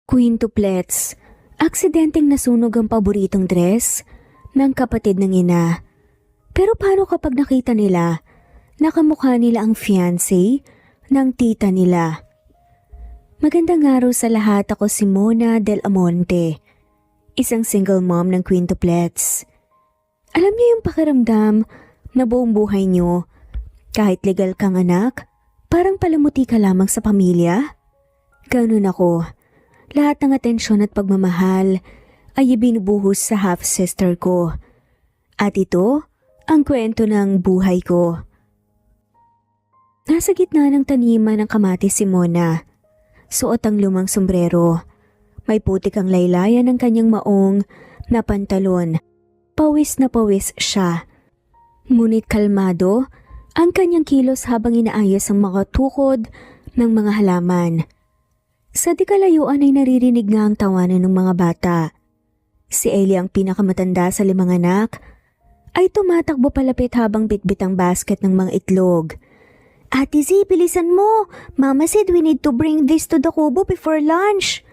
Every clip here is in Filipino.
Quintuplets, aksidenteng nasunog ang paboritong dress ng kapatid ng ina. Pero paano kapag nakita nila, nakamukha nila ang fiancé ng tita nila? Magandang araw sa lahat, ako si Mona Del Amonte, isang single mom ng quintuplets. Alam niyo yung pakiramdam na buong buhay niyo, kahit legal kang anak, parang palamuti ka lamang sa pamilya? Ganun ako. Lahat ng atensyon at pagmamahal ay ibinubuhos sa half-sister ko. At ito, ang kwento ng buhay ko. Nasa gitna ng taniman ng kamatis si Mona. Suot ang lumang sombrero. May putik ang laylayan ng kanyang maong na pantalon. Pawis na pawis siya. Ngunit kalmado ang kanyang kilos habang inaayos ang mga tukod ng mga halaman. Sa di kalayuan ay naririnig nga ang tawanan ng mga bata. Si Ellie, ang pinakamatanda sa 5 anak, ay tumatakbo palapit habang bitbit ang basket ng mga itlog. "Ate Z, bilisan mo! Mama said we need to bring this to the kubo before lunch."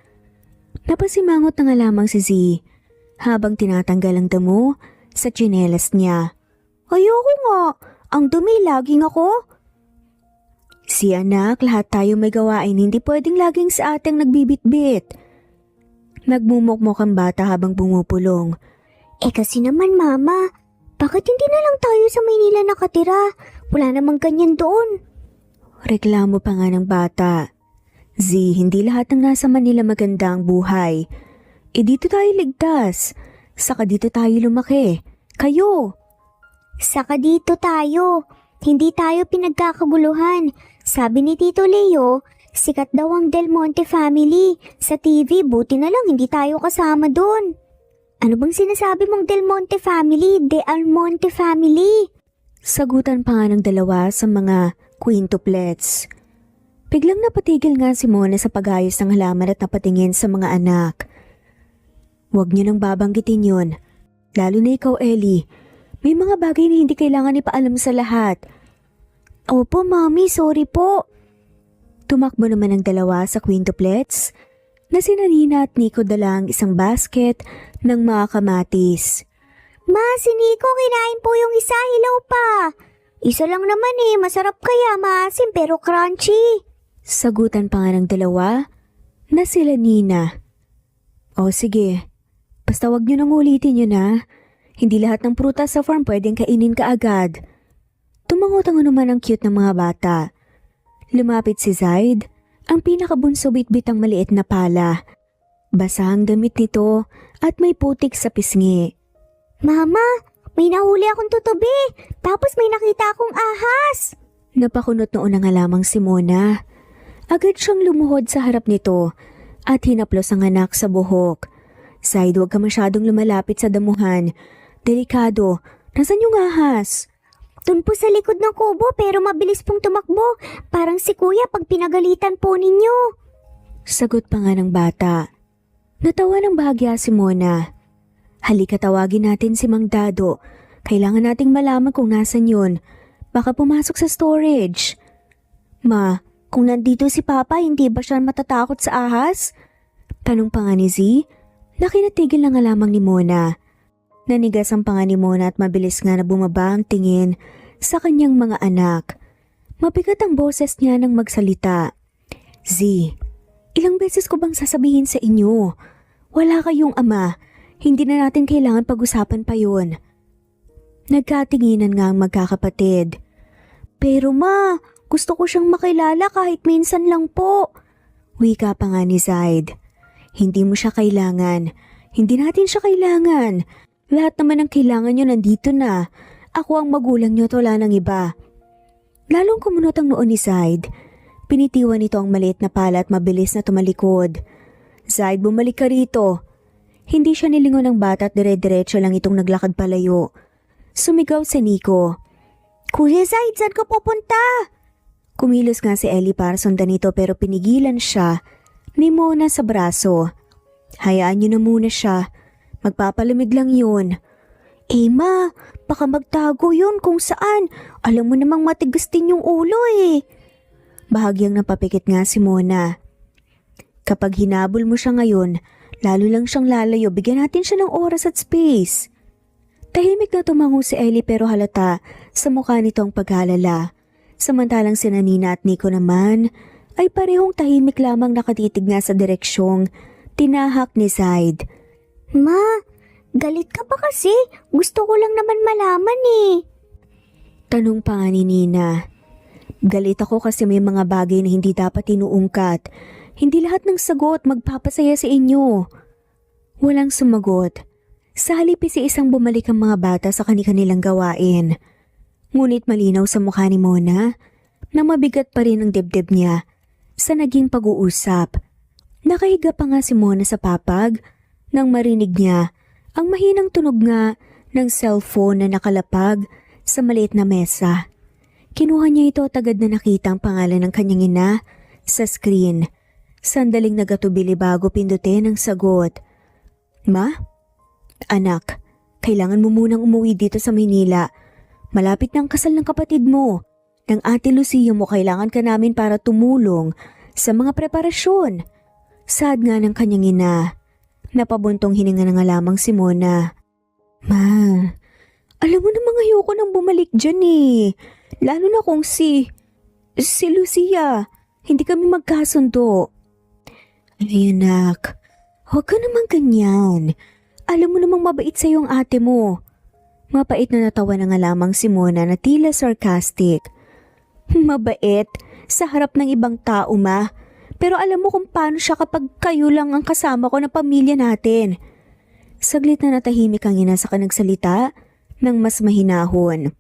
Napasimangot na nga lamang si Z habang tinatanggal ang damo sa tsinelas niya. "Ayoko nga! Ang dumi, laging ako!" Si anak, lahat tayo may gawain, hindi pwedeng laging sa ateng nagbibitbit. Nagmumukmok ang bata habang bumupulong. Kasi naman mama, bakit hindi na lang tayo sa Maynila nakatira? Wala namang ganyan doon. Reklamo pa nga ng bata. Z, hindi lahat ng nasa Manila maganda ang buhay. Dito tayo ligtas. Saka dito tayo lumaki. Kayo. Saka dito tayo. Hindi tayo pinagkakaguluhan. Sabi ni Tito Leo, sikat daw ang Del Monte family. Sa TV, buti na lang hindi tayo kasama doon. Ano bang sinasabi mong Del Monte family? De Almonte family? Sagutan pa nga ng dalawa sa mga quintuplets. Biglang napatigil nga si Mona sa pag-ayos ng halaman at napatingin sa mga anak. Huwag niyo nang babanggitin yun. Lalo na ikaw, Ellie. May mga bagay na hindi kailangan ipaalam sa lahat. Opo, Mami, sorry po. Tumakbo naman ang dalawa sa quintuplets na sina Nina at Nico dala ang isang basket ng mga kamatis. Ma, si Nico kinain po yung isa, hilaw pa. Isa lang naman masarap kaya, maasim pero crunchy. Sagutan pa nga ng dalawa na sila Nina. O sige, basta wag niyo nang ulitin yun ha. Hindi lahat ng prutas sa farm pwedeng kainin ka agad. Tumangot naman ang cute ng mga bata. Lumapit si Zaid, ang pinakabunso, bitbit ang maliit na pala. Basa ang damit nito at may putik sa pisngi. Mama, may nahuli akong tutubi, tapos may nakita akong ahas. Napakunot noon na nga lamang si Mona. Agad siyang lumuhod sa harap nito at hinaplos ang anak sa buhok. Zaid, huwag ka masyadong lumalapit sa damuhan. Delikado, nasan yung ahas? Doon po sa likod ng kubo pero mabilis pong tumakbo. Parang si kuya pag pinagalitan po ninyo. Sagot pa nga ng bata. Natawa ng bahagya si Mona. Halika, tawagin natin si Mang Dado. Kailangan nating malaman kung nasan yun. Baka pumasok sa storage. Ma, kung nandito si Papa, hindi ba siya matatakot sa ahas? Tanong pa nga ni Z, na kinatigil na nga lamang ni Mona. Nanigas ang panga ni Mona at mabilis nga na bumaba ang tingin sa kanyang mga anak. Mabigat ang boses niya nang magsalita. Z, ilang beses ko bang sasabihin sa inyo? Wala kayong ama. Hindi na natin kailangan pag-usapan pa yun. Nagkatinginan nga ang magkakapatid. Pero ma, gusto ko siyang makilala kahit minsan lang po. Wika pa nga ni Zaid. Hindi mo siya kailangan. Hindi natin siya kailangan. Lahat naman ng kailangan nyo nandito na. Ako ang magulang nyo at wala ng iba. Lalong kumunot ang noon ni Zaid. Pinitiwan nito ang maliit na pala at mabilis na tumalikod. Zaid, bumalik ka rito. Hindi siya nilingon ng bata at dire-diretso lang itong naglakad palayo. Sumigaw si Nico. Kuya Zaid, saan ka pupunta? Kumilos nga si Ellie para sundan nito pero pinigilan siya ni Mona sa braso. Hayaan niyo na muna siya. Magpapalamig lang yun. Ma, baka magtago yun kung saan. Alam mo namang matigas din yung ulo. Bahagyang napapikit nga si Mona. Kapag hinabol mo siya ngayon, lalo lang siyang lalayo, bigyan natin siya ng oras at space. Tahimik na tumango si Ellie pero halata sa mukha nito ang pag-alala. Samantalang sina Nina at Nico naman ay parehong tahimik lamang nakatitig nga sa direksyong tinahak ni Zaid. Ma, galit ka ba kasi? Gusto ko lang naman malaman eh. Tanong pa nga ni Nina. Galit ako kasi may mga bagay na hindi dapat inuungkat. Hindi lahat ng sagot magpapasaya sa inyo. Walang sumagot. Sa halip si isang bumalik ang mga bata sa kanilang gawain. Ngunit malinaw sa mukha ni Mona na mabigat pa rin ang dibdib niya sa naging pag-uusap. Nakahiga pa nga si Mona sa papag nang marinig niya ang mahinang tunog nga ng cellphone na nakalapag sa maliit na mesa. Kinuha niya ito at agad na nakita ang pangalan ng kanyang ina sa screen. Sandaling nagatubili bago pindutin ang sagot. Ma? Anak, kailangan mo munang umuwi dito sa Maynila. Malapit na ang kasal ng kapatid mo. Ng ate Lucia mo, kailangan ka namin para tumulong sa mga preparasyon. Saad nga ng kanyang ina. Napabuntong hininga na nga lamang si Mona. Ma, alam mo namang ayoko nang bumalik dyan eh. Lalo na kung si Lucia. Hindi kami magkasundo. Ay anak, huwag ka naman ganyan. Alam mo namang mabait sa'yo ang ate mo. Mapait na natawa na nga lamang si Mona na tila sarcastic. Mabait? Sa harap ng ibang tao, ma. Pero alam mo kung paano siya kapag kayo lang ang kasama ko na pamilya natin. Saglit na natahimik ang ina sa kanagsalita ng mas mahinahon.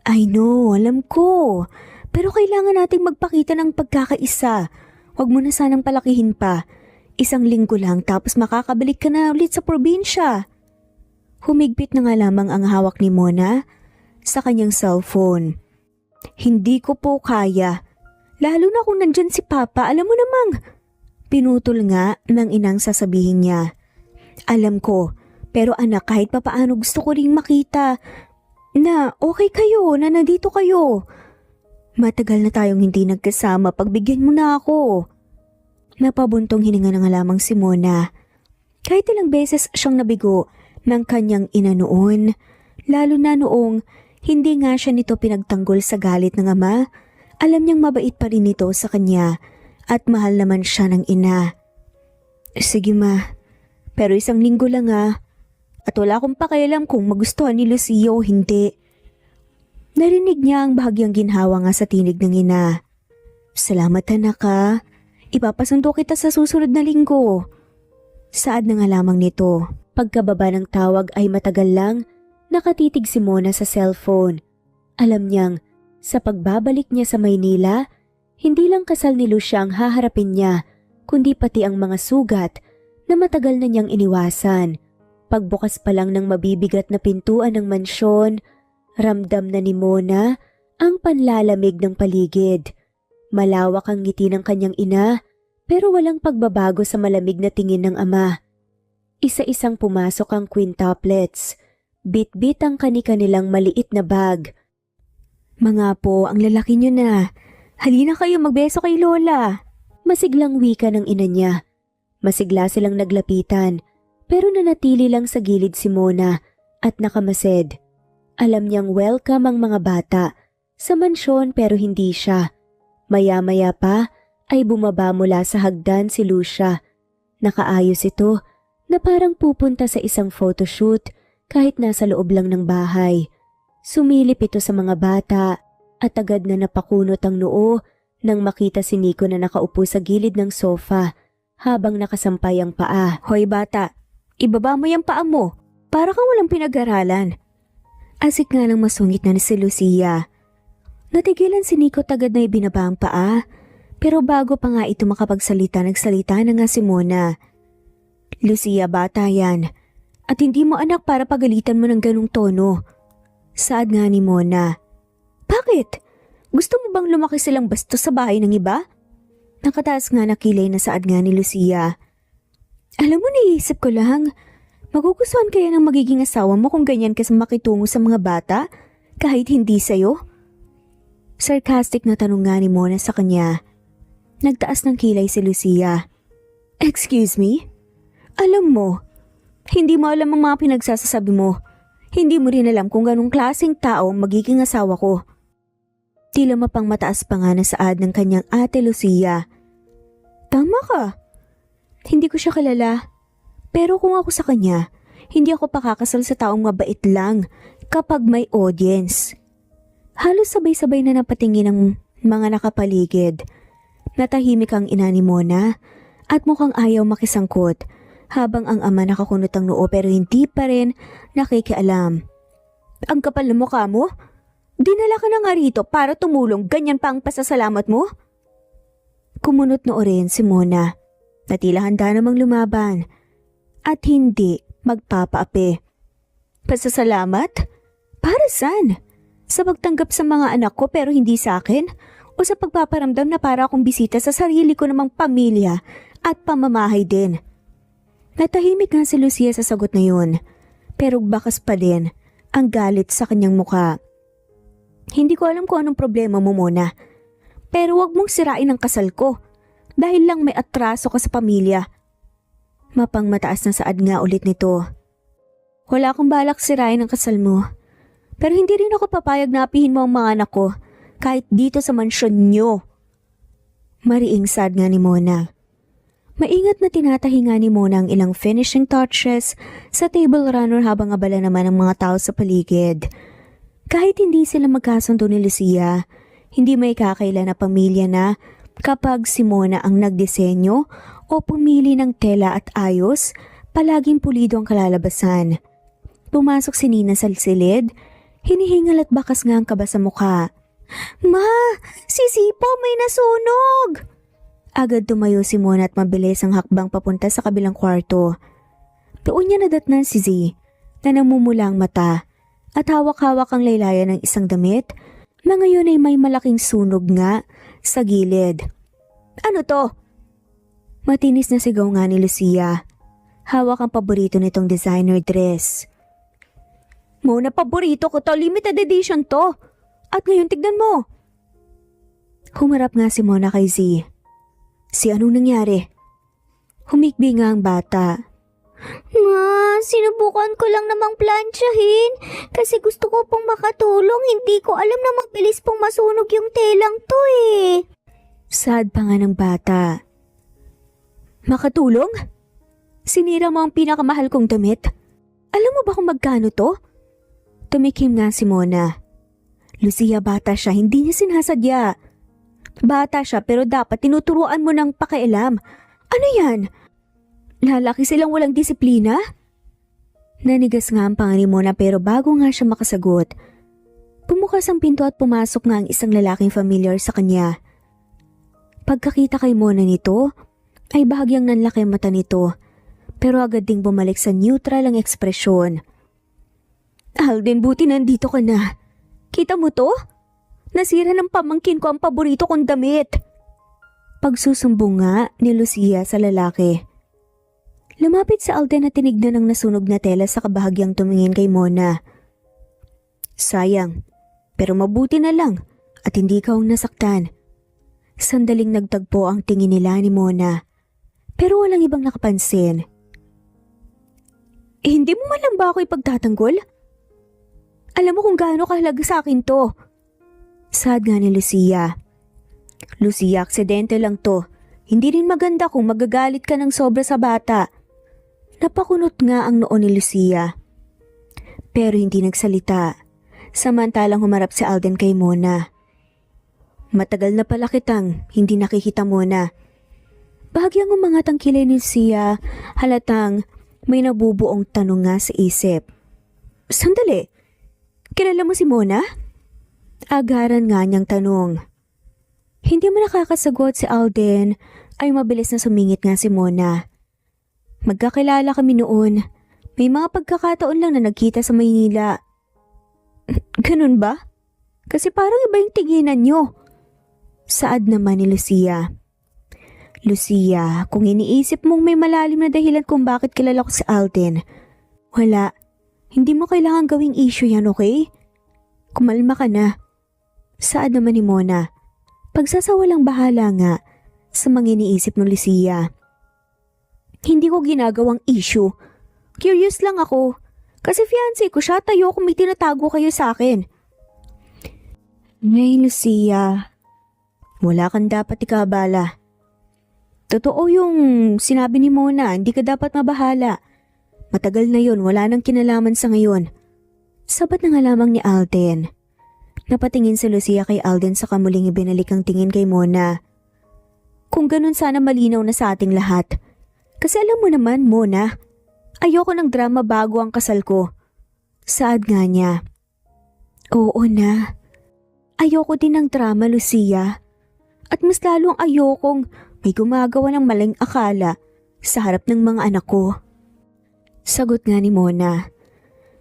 I know, alam ko. Pero kailangan nating magpakita ng pagkakaisa. Huwag mo na sanang palakihin pa. 1 linggo lang tapos makakabalik ka na ulit sa probinsya. Humigpit na nga lamang ang hawak ni Mona sa kanyang cellphone. Hindi ko po kaya. Lalo na kung nandyan si Papa, alam mo namang. Pinutol nga ng inang sasabihin niya. Alam ko, pero anak kahit papaano gusto ko ring makita na okay kayo, na nandito kayo. Matagal na tayong hindi nagkasama, pagbigyan mo na ako. Napabuntong hininga na nga lamang si Mona. Kahit ilang beses siyang nabigo ng kanyang ina noon, lalo na noong hindi nga siya nito pinagtanggol sa galit ng ama, alam niyang mabait pa rin ito sa kanya at mahal naman siya ng ina. Sige ma, pero 1 linggo lang at wala akong pakialam kung magustuhan ni Lucia o hindi. Narinig niya ang bahagyang ginhawa nga sa tinig ng ina. Salamat anak ha. Ipapasundo kita sa susunod na linggo. Saad na nga lamang nito. Pagkababa ng tawag ay matagal lang nakatitig si Mona sa cellphone. Alam niyang sa pagbabalik niya sa Maynila, hindi lang kasal ni Lucia ang haharapin niya, kundi pati ang mga sugat na matagal na niyang iniwasan. Pagbukas pa lang ng mabibigat na pintuan ng mansyon, ramdam na ni Mona ang panlalamig ng paligid. Malawak ang ngiti ng kanyang ina, pero walang pagbabago sa malamig na tingin ng ama. Isa-isang pumasok ang quintuplets. Bit-bit ang kani-kanilang maliit na bag. Mga po, ang lalaki niyo na. Halina kayo magbeso kay Lola. Masiglang wika ng ina niya. Masigla silang naglapitan, pero nanatili lang sa gilid si Mona at nakamasid. Alam niyang welcome ang mga bata sa mansyon pero hindi siya. Maya-maya pa ay bumaba mula sa hagdan si Lucia. Nakaayos ito na parang pupunta sa isang photoshoot kahit nasa loob lang ng bahay. Sumilip ito sa mga bata at agad na napakunot ang noo nang makita si Nico na nakaupo sa gilid ng sofa habang nakasampay ang paa. Hoy bata, ibaba mo yung paa mo para kang walang pinag-aralan. Asik nga lang masungit na si Lucia. Natigilan si Nico agad na ibinaba ang paa, pero bago pa nga ito makapagsalita, nagsalita na nga si Mona. Lucia, bata yan. At hindi mo anak para pagalitan mo ng ganong tono. Saad nga ni Mona. Bakit? Gusto mo bang lumaki silang bastos sa bahay ng iba? Nakataas nga na kilay na saad nga ni Lucia. Alam mo, naisip ko lang. Magugustuhan kaya ng magiging asawa mo kung ganyan ka sa makitungo sa mga bata kahit hindi sa'yo? Sarcastic na tanong nga ni Mona sa kanya. Nagtaas ng kilay si Lucia. Excuse me? Alam mo, hindi mo alam ang mga pinagsasasabi mo. Hindi mo rin alam kung ganong klaseng tao ang magiging asawa ko. Tila mapang mataas pa nga na saad ng kanyang ate Lucia. Tama ka. Hindi ko siya kilala. Pero kung ako sa kanya, hindi ako pakakasal sa taong mabait lang kapag may audience. Halos sabay-sabay na napatingin ang mga nakapaligid. Natahimik ang ina ni Mona at mukhang ayaw makisangkot habang ang ama nakakunot ang noo pero hindi pa rin nakikialam. Ang kapal na mukha mo? Dinala ka na nga rito para tumulong, ganyan pa ang pasasalamat mo? Kumunot noo rin si Mona na tila handa namang lumaban at hindi magpapaapi. Pasasalamat? Para saan? Sa pagtanggap sa mga anak ko pero hindi sa akin? O sa pagpaparamdam na para akong bisita sa sarili ko namang pamilya at pamamahay din? Natahimik nga si Lucia sa sagot na yun, pero bakas pa din ang galit sa kanyang mukha. Hindi ko alam kung anong problema mo muna, pero wag mong sirain ang kasal ko dahil lang may atraso ka sa pamilya. Mapang mataas na saad nga ulit nito. Wala akong balak sirain ang kasal mo, pero hindi rin ako papayag na apihin mo ang mga anak ko kahit dito sa mansyon nyo. Mariing sad nga ni Mona. Maingat na tinatahi nga ni Mona ang ilang finishing touches sa table runner habang abala naman ang mga tao sa paligid. Kahit hindi sila magkasundo ni Lucia, hindi may kakailan na pamilya na kapag si Mona ang nagdisenyo o pumili ng tela at ayos, palaging pulido ang kalalabasan. Pumasok si Nina sa silid, hinihingal at bakas nga ang kaba sa mukha. Ma, si Sipo may nasunog! Agad tumayo si Mona at mabilis ang hakbang papunta sa kabilang kwarto. Doon niya nadatnan si Z na namumula ang mata at hawak-hawak ang laylayan ng isang damit na ngayon ay may malaking sunog nga sa gilid. Ano to? Matinis na sigaw nga ni Lucia. Hawak ang paborito nitong designer dress. Mona, paborito ko to. Limited edition to. At ngayon tignan mo. Humarap nga si Mona kay Z. Si anong nangyari? Humikbi nga ang bata. Ma, sinubukan ko lang namang plansyahin kasi gusto ko pong makatulong. Hindi ko alam na mabilis pong masunog yung telang to eh. Sad pa nga ng bata. Makatulong? Sinira mo ang pinakamahal kong damit? Alam mo ba kung magkano to? Tumikim nga si Mona. Lucia, bata siya, hindi niya sinasadya. Bata siya pero dapat tinuturuan mo ng pakialam. Ano yan? Lalaki silang walang disiplina? Nanigas nga ang panga ni Mona pero bago nga siya makasagot, bumukas ang pinto at pumasok nga ang isang lalaking familiar sa kanya. Pagkakita kay Mona nito, ay bahagyang nanlaki ang mata nito pero agad ding bumalik sa neutral ang ekspresyon. Alden, buti nandito ka na. Kita mo to? Nasira ng pamangkin ko ang paborito kong damit. Pagsusumbong nga ni Lucia sa lalaki. Lumapit sa Alden at tinignan ang nasunog na tela sa kabahagyang tumingin kay Mona. Sayang, pero mabuti na lang at hindi ka ang nasaktan. Sandaling nagtagpo ang tingin nila ni Mona, pero walang ibang nakapansin. Hindi mo man lang ba ako ipagtatanggol? Alam mo kung gaano kahalaga sa akin to. Sad nga ni Lucia. Lucia, aksidente lang to. Hindi rin maganda kung magagalit ka ng sobra sa bata. Napakunot nga ang noo ni Lucia. Pero hindi nagsalita. Samantalang humarap si Alden kay Mona. Matagal na pala kitang hindi nakikita, Mona. Bahagyang umangat ang kilay ni Lucia, halatang may nabubuong tanong nga sa isip. Sandali, kilala mo si Mona? Agaran nga niyang tanong. Hindi mo nakakasagot si Alden ay mabilis na sumingit nga si Mona. Magkakilala kami noon. May mga pagkakataon lang na nagkita sa Maynila. Ganun ba? Kasi parang iba yung tinginan niyo. Saad naman ni Lucia. Lucia, kung iniisip mong may malalim na dahilan kung bakit kilala ko si Alden, wala. Hindi mo kailangan gawing issue yan, okay? Kumalma ka na. Saad naman ni Mona. Pagsasawalang bahala nga sa mga iniisip ng Lucia. Hindi ko ginagawang issue. Curious lang ako. Kasi fiancé ko siya, tayo kung may tinatago kayo sa akin. Ngay, Lucia. Wala kang dapat ikabala. Totoo yung sinabi ni Mona, hindi ka dapat mabahala. Matagal na yon, wala nang kinalaman sa ngayon. Sabat na nga lamang ni Alden. Napatingin si Lucia kay Alden sa kamuling ibinalik ang tingin kay Mona. Kung ganun sana malinaw na sa ating lahat. Kasi alam mo naman, Mona, ayoko ng drama bago ang kasal ko. Saad nga niya. Oo na. Ayoko din ng drama, Lucia. At mas lalong ayokong may gumagawa ng maling akala sa harap ng mga anak ko. Sagot nga ni Mona.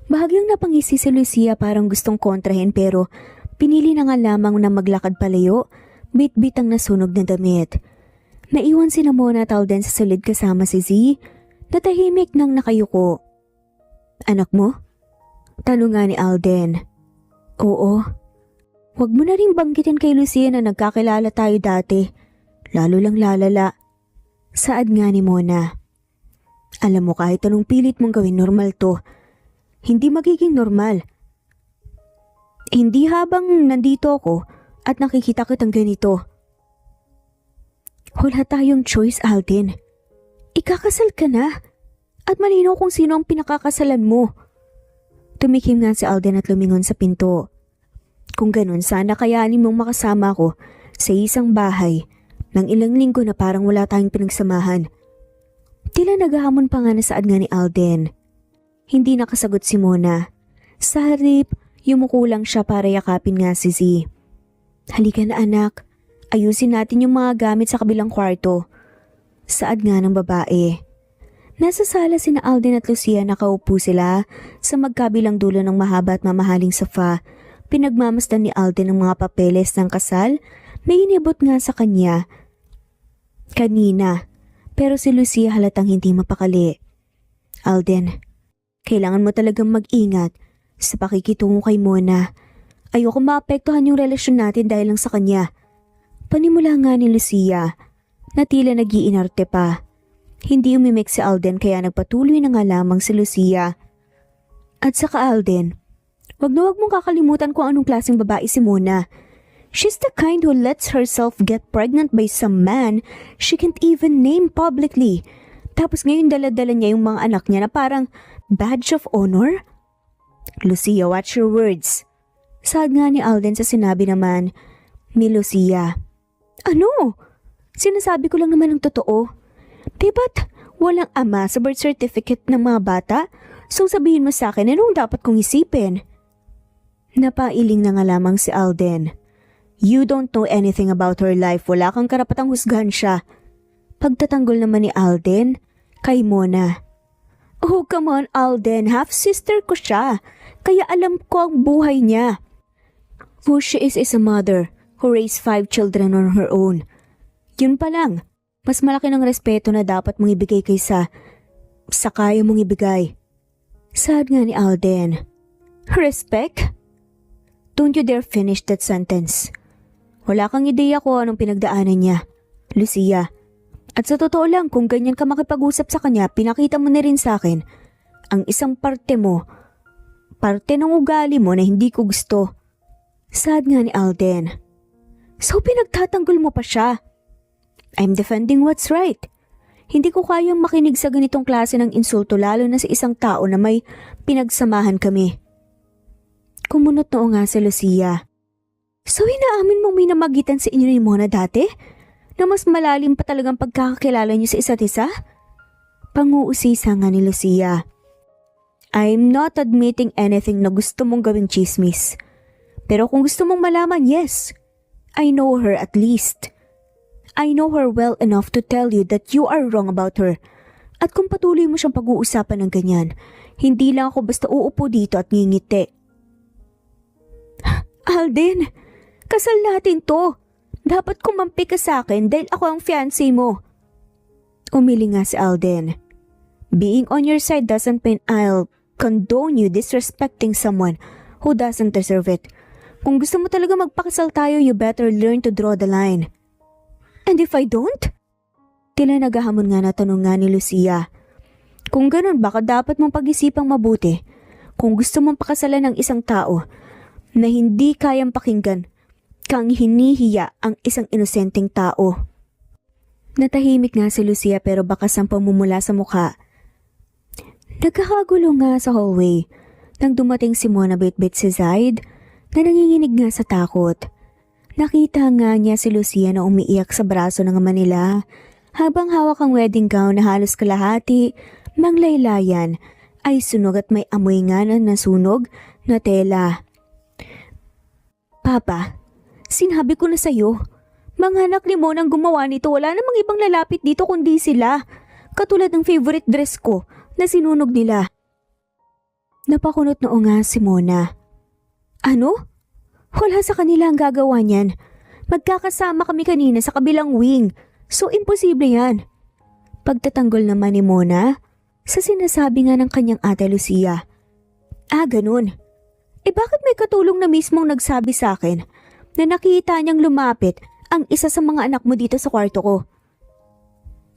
Bahagyang napangisi si Lucia, parang gustong kontrahin pero pinili na nga lamang na maglakad palayo, bit-bit ang nasunog na damit. Naiwan si Mona at Alden sa silid kasama si Z, na tahimik nang nakayuko. Anak mo? Tanong nga ni Alden. Oo. Huwag mo na rin banggitin kay Lucia na nagkakilala tayo dati. Lalo lang lalala. Saad nga ni Mona. Alam mo, kahit anong pilit mong gawin, normal to. Hindi magiging normal. Hindi habang nandito ako at nakikita kitang ganito. Wala tayong choice, Alden. Ikakasal ka na. At malinaw kung sino ang pinakakasalan mo. Tumikim nga si Alden at lumingon sa pinto. Kung ganun, sana kayanin mong makasama ko sa isang bahay ng ilang linggo na parang wala tayong pinagsamahan. Tila naghahamon pa nga na saad nga ni Alden. Hindi nakasagot si Mona. Sa harip, yumuko lang siya para yakapin nga si Z. Halika na anak, ayusin natin yung mga gamit sa kabilang kwarto. Saad nga ng babae. Nasa sala sina Alden at Lucia, nakaupo sila sa magkabilang dulo ng mahaba at mamahaling sofa. Pinagmamasdan ni Alden ang mga papeles ng kasal na inibot nga sa kanya kanina. Pero si Lucia halatang hindi mapakali. Alden, kailangan mo talagang mag-ingat sa pakikitungo kay Mona. Ayoko maapektuhan yung relasyon natin dahil lang sa kanya. Panimula nga ni Lucia na tila nag-iinarte pa. Hindi umimik si Alden kaya nagpatuloy na nga lamang si Lucia. At saka Alden, wag mong kakalimutan kung anong klaseng babae si Mona. She's the kind who lets herself get pregnant by some man she can't even name publicly. Tapos ngayon dala-dala niya yung mga anak niya na parang badge of honor? Lucia, watch your words. Saad nga ni Alden sa sinabi naman ni Lucia. Ano? Sinasabi ko lang naman ang totoo. Diba't walang ama sa birth certificate ng mga bata? So sabihin mo sa akin, anong dapat kong isipin? Napailing na nga lamang si Alden. You don't know anything about her life. Wala kang karapatang husgahan siya. Pagtatanggol naman ni Alden kay Mona. Oh, come on, Alden. Half-sister ko siya. Kaya alam ko ang buhay niya. Who she is a mother who raised 5 children on her own. Yun pa lang. Mas malaki ng respeto na dapat mong ibigay kaysa sa kaya mong ibigay. Saad nga ni Alden. Respect? Don't you dare finish that sentence. Wala kang ideya ko anong pinagdaanan niya, Lucia. At sa totoo lang, kung ganyan ka makipag-usap sa kanya, pinakita mo na rin sa akin ang isang parte mo, parte ng ugali mo na hindi ko gusto. Saad nga ni Alden. So pinagtatanggol mo pa siya? I'm defending what's right. Hindi ko kayang makinig sa ganitong klase ng insulto lalo na sa isang tao na may pinagsamahan kami. Kumunot noo nga si Lucia. So inaamin mong may namagitan sa inyo ni Mona dati? Na mas malalim pa talagang pagkakakilala niyo sa isa't isa? Panguusisa nga ni Lucia. I'm not admitting anything na gusto mong gawing chismis. Pero kung gusto mong malaman, yes. I know her at least. I know her well enough to tell you that you are wrong about her. At kung patuloy mo siyang pag-uusapan ng ganyan, hindi lang ako basta uupo dito at ngingiti. Alden, kasal natin to. Dapat kumampi ka sa akin dahil ako ang fiancé mo. Umili nga si Alden. Being on your side doesn't mean I'll condone you disrespecting someone who doesn't deserve it. Kung gusto mo talaga magpakasal tayo, you better learn to draw the line. And if I don't? Tila naghahamon nga na tanong nga ni Lucia. Kung ganun, baka dapat mong pag-isipang mabuti. Kung gusto mong pakasalan ng isang tao na hindi kayang pakinggan, kang hinihiya ang isang inosenteng tao. Natahimik nga si Lucia pero bakas ang pamumula sa mukha. Nagkakagulo nga sa hallway nang dumating si Mona bitbit si Zaid na nanginginig nga sa takot. Nakita nga niya si Lucia na umiiyak sa braso ng ama nila habang hawak ang wedding gown na halos kalahati, manglaylayan, ay sunog at may amoy nga na nasunog na tela. Papa, sinabi ko na sa'yo, mga anak ni Mona ang gumawa nito, wala namang ibang lalapit dito kundi sila. Katulad ng favorite dress ko na sinunog nila. Napakunot noo nga si Mona. Ano? Wala sa kanila ang gagawa niyan. Magkakasama kami kanina sa kabilang wing. So imposible yan. Pagtatanggol naman ni Mona sa sinasabi nga ng kanyang ate Lucia. Ah, ganun. Bakit may katulong na mismong nagsabi sa akin na nakita niyang lumapit ang isa sa mga anak mo dito sa kwarto ko?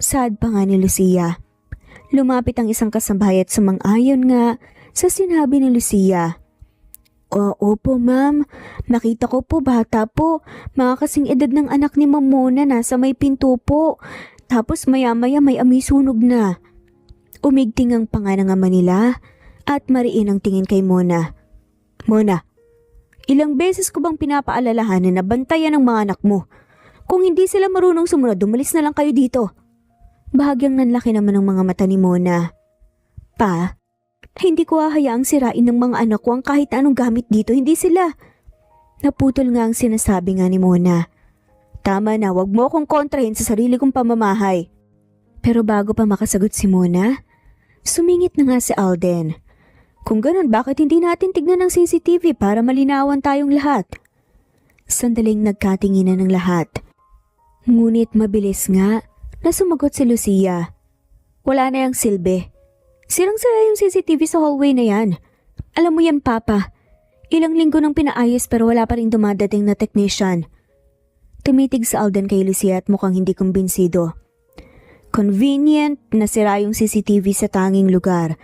Sad pa nga ni Lucia. Lumapit ang isang kasambahay at sumang-ayon nga sa sinabi ni Lucia. Opo ma'am, nakita ko po bata po, mga kasing edad ng anak ni Ma'am Mona nasa may pinto po. Tapos maya-maya may amoy sunog na. Umigting ang panga ng ama nila at mariin ang tingin kay Mona. Mona, ilang beses ko bang pinapaalalahanan na bantayan ang mga anak mo? Kung hindi sila marunong sumunod, umalis na lang kayo dito. Bahagyang nanlaki naman ang mga mata ni Mona. Pa, hindi ko hahayaang sirain ng mga anak ko ang kahit anong gamit dito, hindi sila. Naputol nga ang sinasabi nga ni Mona. Tama na, wag mo akong kontrahin sa sarili kong pamamahay. Pero bago pa makasagot si Mona, sumingit na nga si Alden. Kung ganun, bakit hindi natin tignan ng CCTV para malinawan tayong lahat? Sandaling nagkatinginan ng lahat. Ngunit mabilis nga na sumagot si Lucia. Wala na yung silbi. Sirang-sira yung CCTV sa hallway na yan. Alam mo yan, Papa. Ilang linggo nang pinaayos pero wala pa rin dumadating na technician. Tumitig sa Alden kay Lucia at mukhang hindi kumbinsido. Convenient na sira yung CCTV sa tanging lugar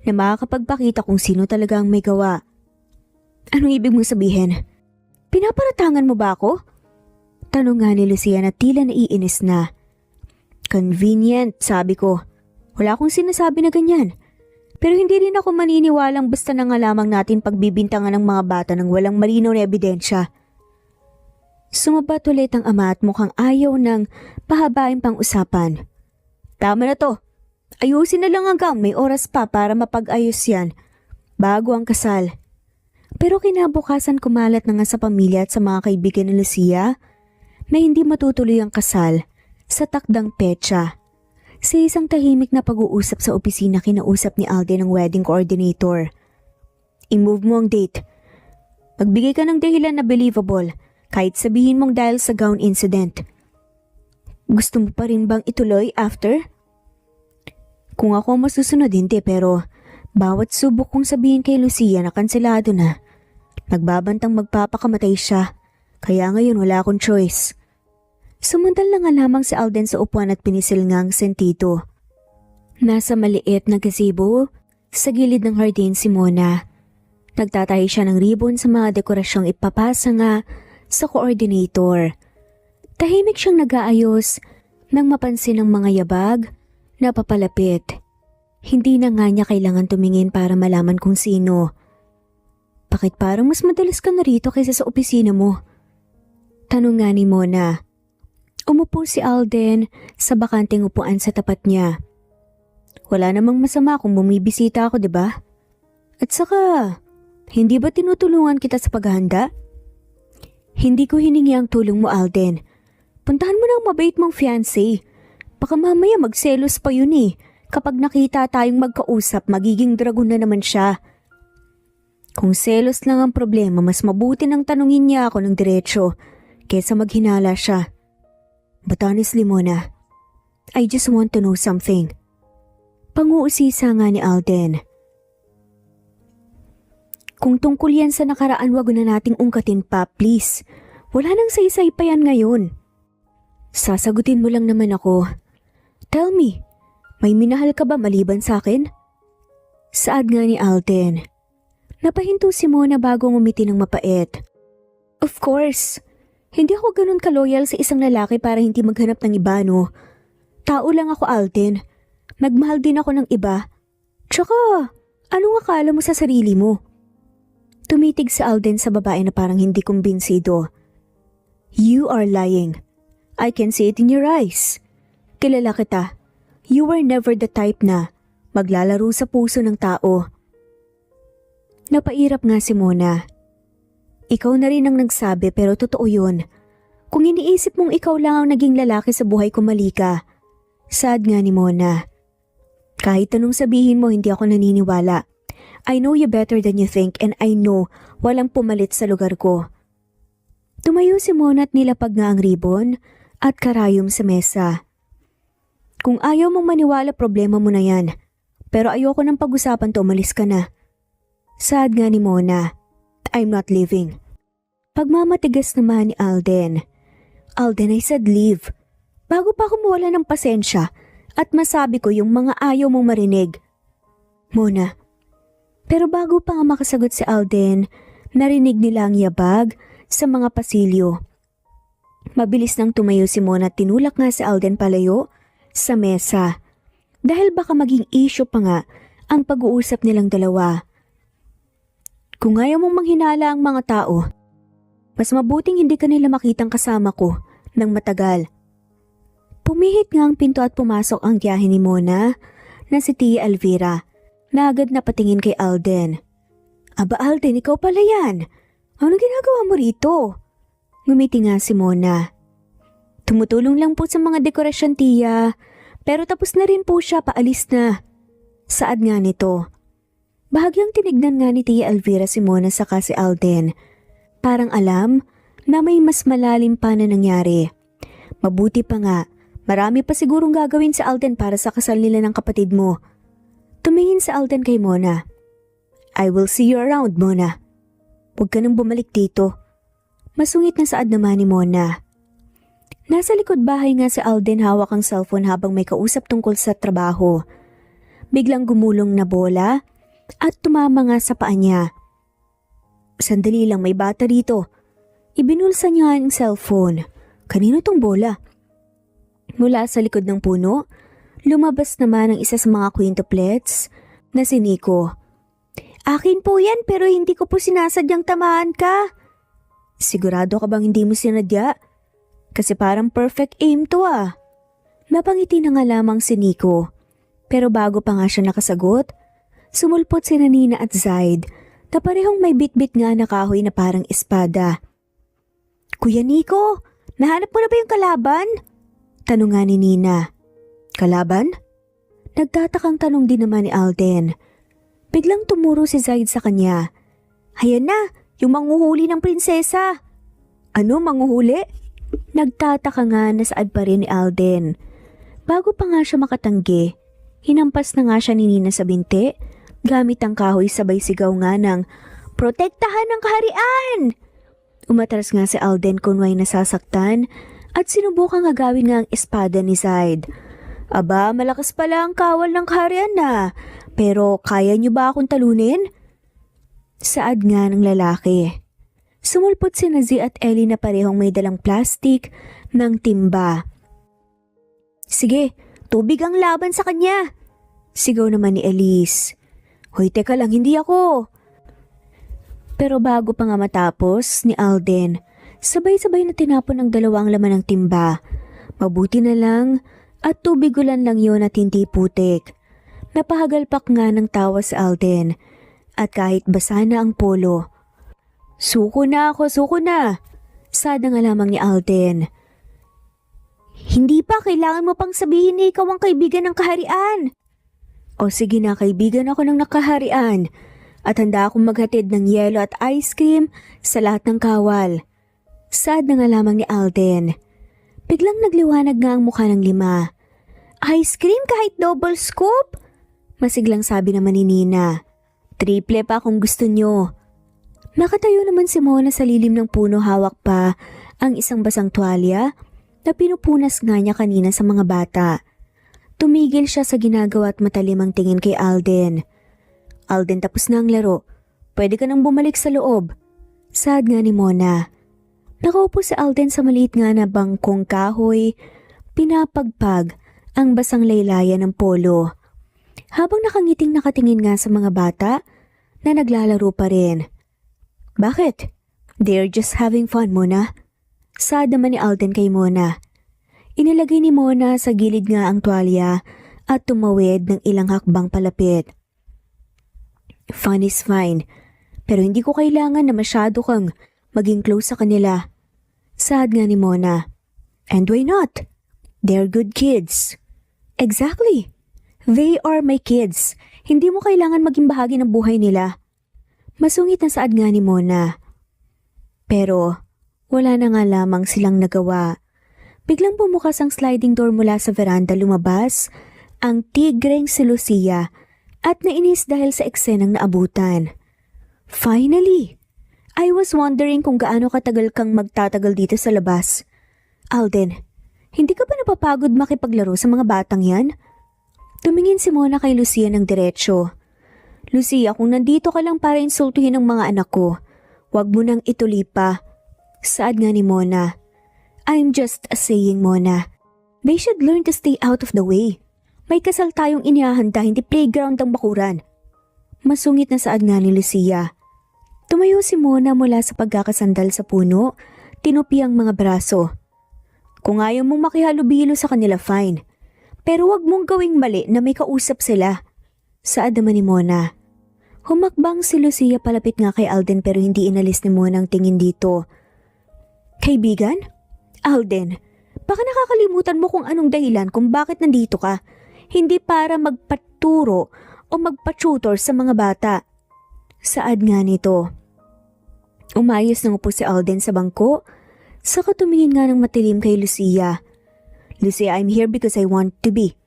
na makakapagpakita kung sino talaga ang may gawa. Anong ibig mong sabihin? Pinaparatangan mo ba ako? Tanong nga ni Lucia na tila naiinis na. Convenient, sabi ko. Wala akong sinasabi na ganyan. Pero hindi rin ako maniniwalang basta na nga lamang natin pagbibintangan ng mga bata ng walang malinaw na ebidensya. Sumabat ulit ang ama at mukhang ayaw ng pahabain pang usapan. Tama na to. Ayusin na lang ang gown, may oras pa para mapag-ayos yan. Bago ang kasal. Pero kinabukasan kumalat na nga sa pamilya at sa mga kaibigan ni Lucia na hindi matutuloy ang kasal sa takdang petsa. Sa isang tahimik na pag-uusap sa opisina kinausap ni Alden ang wedding coordinator. I-move mo ang date. Magbigay ka ng dahilan na believable kahit sabihin mong dahil sa gown incident. Gusto mo pa rin bang ituloy after? Kung ako masusunod hindi pero bawat subok kong sabihin kay Lucia na kanselado na, nagbabantang magpapakamatay siya. Kaya ngayon wala akong choice. Sumandal na nga lamang si Alden sa upuan at pinisil nga ang sentito. Nasa maliit na gazebo, sa gilid ng hardin si Mona. Nagtatahi siya ng ribbon sa mga dekorasyong ipapasa nga sa coordinator. Tahimik siyang nag-aayos nang mapansin ng mga yabag na papalapit. Hindi na nga niya kailangan tumingin para malaman kung sino. Bakit parang mas madalas ka na rito kaysa sa opisina mo? Tanong nga ni Mona. Umupo si Alden sa bakanteng upuan sa tapat niya. Wala namang masama kung bumibisita ako, 'di ba? At saka, hindi ba tinutulungan kita sa paghahanda? Hindi ko hiningi ang tulong mo, Alden. Puntahan mo na ang mabait mong fiancé. Baka mamaya magselos pa yun eh. Kapag nakita tayong magkausap, magiging dragon na naman siya. Kung selos lang ang problema, mas mabuti nang tanungin niya ako ng diretsyo kesa maghinala siya. But honestly, Mona, I just want to know something. Panguusisa nga ni Alden. Kung tungkol yan sa nakaraan, wag na nating ungkatin pa, please. Wala nang saysay pa yan ngayon. Sasagutin mo lang naman ako. Tell me, may minahal ka ba maliban sa akin? Saad nga ni Alden. Napahinto si Mona bago ngumiti ng mapait. Of course, hindi ako ganun ka-loyal sa isang lalaki para hindi maghanap ng iba, no? Tao lang ako, Alden. Nagmahal din ako ng iba. Tsaka, anong akala mo sa sarili mo? Tumitig si Alden sa babae na parang hindi kumbinsido. You are lying. I can see it in your eyes. Kilala kita. You were never the type na maglalaro sa puso ng tao. Napairap nga si Mona. Ikaw na rin ang nagsabi pero totoo yun. Kung iniisip mong ikaw lang ang naging lalaki sa buhay ko, mali ka. Saad nga ni Mona. Kahit anong sabihin mo, hindi ako naniniwala. I know you better than you think and I know walang pumalit sa lugar ko. Tumayo si Mona at nilapag nga ang ribbon at karayom sa mesa. Kung ayaw mong maniwala, problema mo na yan. Pero ayoko nang pag-usapan to, umalis ka na. Saad nga ni Mona. I'm not leaving. Pagmamatigas naman ni Alden. Alden, I said leave. Bago pa ako mawala ng pasensya at masabi ko yung mga ayaw mong marinig. Mona. Pero bago pa nga makasagot si Alden, narinig nila ang yabag sa mga pasilyo. Mabilis nang tumayo si Mona at tinulak nga si Alden palayo sa mesa. Dahil baka maging issue pa nga ang pag-uusap nilang dalawa. Kung ayaw mong manghinala ang mga tao, mas mabuting hindi ka nila makitang kasama ko ng matagal. Pumihit nga ang pinto at pumasok ang tiyahin ni Mona na si Tia Elvira na agad na patingin kay Alden. Aba Alden, ikaw pala yan. Anong ginagawa mo rito? Ngumiti nga si Mona. Tumutulong lang po sa mga dekorasyon, Tia. Pero tapos na rin po siya, paalis na. Saad nga nito. Bahagyang tinignan nga ni Tia Elvira si Mona saka si Alden. Parang alam na may mas malalim pa na nangyari. Mabuti pa nga, marami pa sigurong gagawin si Alden para sa kasal nila ng kapatid mo. Tumingin si Alden kay Mona. I will see you around, Mona. Huwag ka nang bumalik dito. Masungit na saad naman ni Mona. Nasa likod bahay nga si Alden, hawak ang cellphone habang may kausap tungkol sa trabaho. Biglang gumulong na bola at tumama nga sa paa niya. Sandali lang, may bata rito. Ibinulsa niya ang cellphone. Kanino tong bola? Mula sa likod ng puno, lumabas naman ang isa sa mga quintuplets na si Nico. Akin po yan pero hindi ko po sinasadyang tamaan ka. Sigurado ka bang hindi mo sinadya? Kasi parang perfect aim to ah. Napangiti na nga lamang si Nico. Pero bago pa nga siya nakasagot, sumulpot si Nina at Zaid na parehong may bitbit nga na kahoy na parang espada. Kuya Nico, nahanap mo na ba yung kalaban? Tanong nga ni Nina. Kalaban? Nagtatakang tanong din naman ni Alden. Biglang tumuro si Zaid sa kanya. Hayan na, yung manghuhuli ng prinsesa. Ano, manghuhuli? Nagtataka nga na saad pa rin ni Alden. Bago pa nga siya makatanggi, hinampas na nga siya ni Nina sa binti, gamit ang kahoy sabay sigaw nga ng, protektahan ng kaharian! Umatras nga si Alden kunway nasasaktan at sinubukang agawin nga ang espada ni Zaid. Aba, malakas pala ang kawal ng kaharian na, pero kaya niyo ba akong talunin? Saad nga ng lalaki. Sumulpot si Nazi at Ellie na parehong may dalang plastik ng timba. Sige, tubig ang laban sa kanya. Sigaw naman ni Elise. Hoy, teka lang, hindi ako. Pero bago pa nga matapos ni Alden, sabay-sabay na tinapon ng dalawang laman ng timba. Mabuti na lang at tubig-ulan lang yon at hindi putik. Napahagalpak nga ng tawa si Alden at kahit basa na ang polo. Suko na ako, suko na. Sada nga lamang ni Alden. Hindi pa, kailangan mo pang sabihin na ikaw ang kaibigan ng kaharian. O sige na, kaibigan ako ng nakaharian at handa akong maghatid ng yelo at ice cream sa lahat ng kawal. Sad na nga lamang ni Alden. Biglang nagliwanag nga ang mukha ng lima. Ice cream kahit double scoop? Masiglang sabi naman ni Nina. Triple pa kung gusto nyo. Nakatayo naman si Mona sa lilim ng puno, hawak pa ang isang basang tuwalya na pinupunas nga niya kanina sa mga bata. Tumigil siya sa ginagawa at matalim ang tingin kay Alden. Alden, tapos na ang laro. Pwede ka nang bumalik sa loob. Saad nga ni Mona. Nakaupo si Alden sa maliit nga na bangkong kahoy. Pinapagpag ang basang laylayan ng polo. Habang nakangiting nakatingin nga sa mga bata na naglalaro pa rin. Bakit? They're just having fun, Mona. Saad naman ni Alden kay Mona. Inilagay ni Mona sa gilid nga ang tuwalya at tumawid ng ilang hakbang palapit. Fun is fine, pero hindi ko kailangan na masyado kang maging close sa kanila. Saad nga ni Mona. And why not? They're good kids. Exactly. They are my kids. Hindi mo kailangan maging bahagi ng buhay nila. Masungit na saad nga ni Mona. Pero wala na nga lamang silang nagawa. Biglang bumukas ang sliding door mula sa veranda, lumabas ang tigreng si Lucia at nainis dahil sa eksenang naabutan. Finally! I was wondering kung gaano katagal kang magtatagal dito sa labas. Alden, hindi ka ba napapagod makipaglaro sa mga batang yan? Tumingin si Mona kay Lucia ng diretsyo. Lucia, kung nandito ka lang para insultuhin ang mga anak ko, wag mo nang ituloy pa. Saad nga ni Mona. I'm just saying, Mona. They should learn to stay out of the way. May kasal tayong inihahanda, hindi playground ang bakuran. Masungit na saad nga ni Lucia. Tumayo si Mona mula sa pagkakasandal sa puno, tinupi ang mga braso. Kung ayaw mong makihalubilo sa kanila, fine. Pero wag mong gawing mali na may kausap sila. Saad naman ni Mona. Humakbang si Lucia palapit nga kay Alden pero hindi inalis ni Mona ang tingin dito. Kaibigan? Alden, baka nakakalimutan mo kung anong dahilan kung bakit nandito ka. Hindi para magpaturo o magpa-tutor sa mga bata. Saad nga nito. Umayos nang upo si Alden sa bangko, saka tumingin nga ng matilim kay Lucia. Lucia, I'm here because I want to be.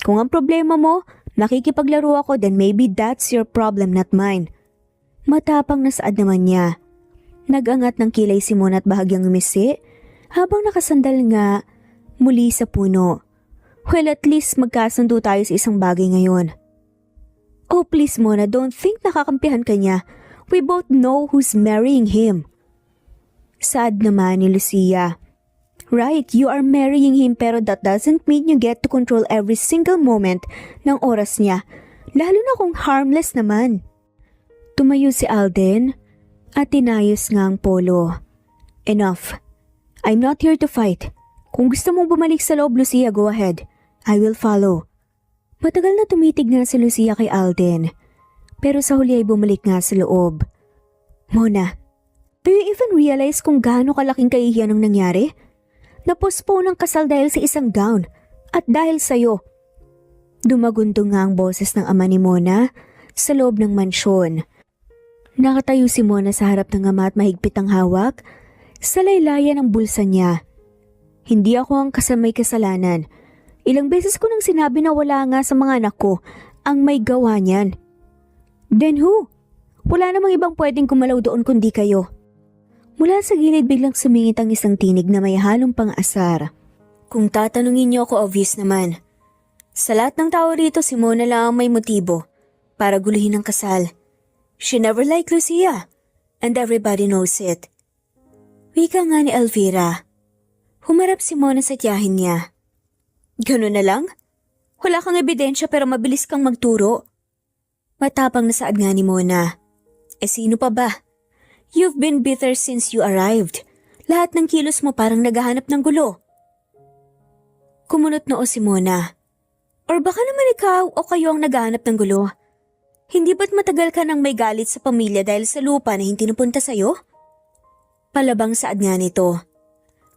Kung ang problema mo, nakikipaglaro ako, then maybe that's your problem, not mine. Matapang na saad naman niya. Nag-angat ng kilay si Mona at bahagyang umisi, habang nakasandal nga muli sa puno. Well, at least magkasundo tayo sa isang bagay ngayon. Oh please Mona, don't think nakakampihan ka niya. We both know who's marrying him. Saad naman ni Lucia. Right, you are marrying him pero that doesn't mean you get to control every single moment ng oras niya. Lalo na kung harmless naman. Tumayo si Alden at tinayos nga ang polo. Enough. I'm not here to fight. Kung gusto mong bumalik sa loob, Lucia, go ahead. I will follow. Matagal na tumitig nga si Lucia kay Alden. Pero sa huli ay bumalik nga sa loob. Mona, do you even realize kung gaano kalaking kahihiyan ang nangyari? Napostpone ang kasal dahil sa isang gown at dahil sa'yo. Dumagundong nga ang boses ng ama ni Mona sa loob ng mansyon. Nakatayo si Mona sa harap ng ama at mahigpit ang hawak sa laylayan ng bulsa niya. Hindi ako ang may kasalanan. Ilang beses ko nang sinabi na wala nga sa mga anak ko ang may gawa niyan. Then who? Wala namang ibang pwedeng kumalaw doon kundi kayo. Mula sa gilid biglang sumingit ang isang tinig na may halong pang-asar. Kung tatanungin niyo ako, obvious naman. Sa lahat ng tao rito, si Mona lang ang may motibo para guluhin ang kasal. She never liked Lucia, and everybody knows it. Wika nga ni Elvira. Humarap si Mona sa tiyahin niya. Ganun na lang? Wala kang ebidensya pero mabilis kang magturo. Matapang na saad nga ni Mona. Sino pa ba? You've been bitter since you arrived. Lahat ng kilos mo parang naghahanap ng gulo. Kumunot noo si Mona. Or baka naman ikaw o kayo ang naghahanap ng gulo? Hindi ba't matagal ka nang may galit sa pamilya dahil sa lupa na hindi napunta sa'yo? Palabang saad nga nito.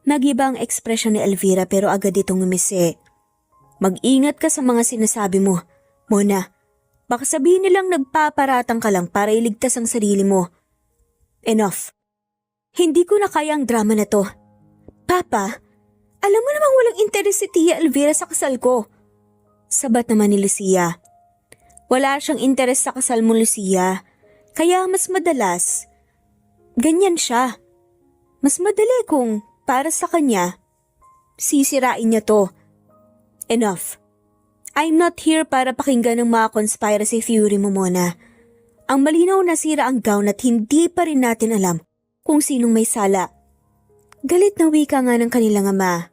Nagiba ang ekspresyon ni Elvira pero agad itong umisi. Mag-ingat ka sa mga sinasabi mo, Mona. Baka sabihin nilang nagpaparatang ka lang para iligtas ang sarili mo. Enough. Hindi ko na kaya ang drama na to. Papa, alam mo namang walang interes si Tia Elvira sa kasal ko. Sabat naman ni Lucia. Wala siyang interes sa kasal mo, Lucia. Kaya mas madalas, ganyan siya. Mas madali kung para sa kanya, sisirain niya to. Enough. I'm not here para pakinggan ng mga conspiracy theory mo, Mona. Ang malinaw na sira ang gown at hindi pa rin natin alam kung sinong may sala. Galit na wika nga ng kanilang ama.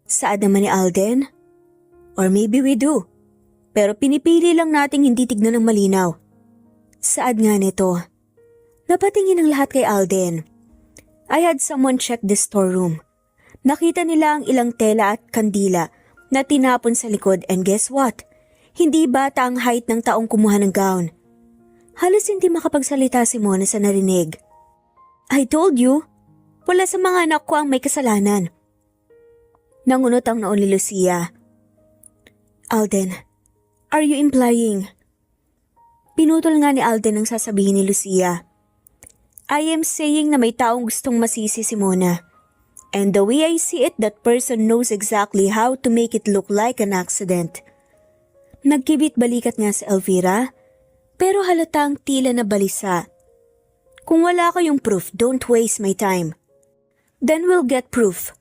Saad naman ni Alden? Or maybe we do. Pero pinipili lang nating hindi tignan ng malinaw. Saad nga nito. Napatingin ang lahat kay Alden. I had someone check the storeroom. Nakita nila ang ilang tela at kandila na tinapon sa likod and guess what? Hindi bata ang height ng taong kumuha ng gown. Halos hindi makapagsalita si Mona sa narinig. I told you, wala sa mga anak ko ang may kasalanan. Nangunot ang noon ni Lucia. Alden, are you implying? Pinutol nga ni Alden ang sasabihin ni Lucia. I am saying na may taong gustong masisi si Mona. And the way I see it, that person knows exactly how to make it look like an accident. Nagkibit balikat nga si Elvira, pero halatang tila na balisa. Kung wala kayong proof, don't waste my time. Then we'll get proof.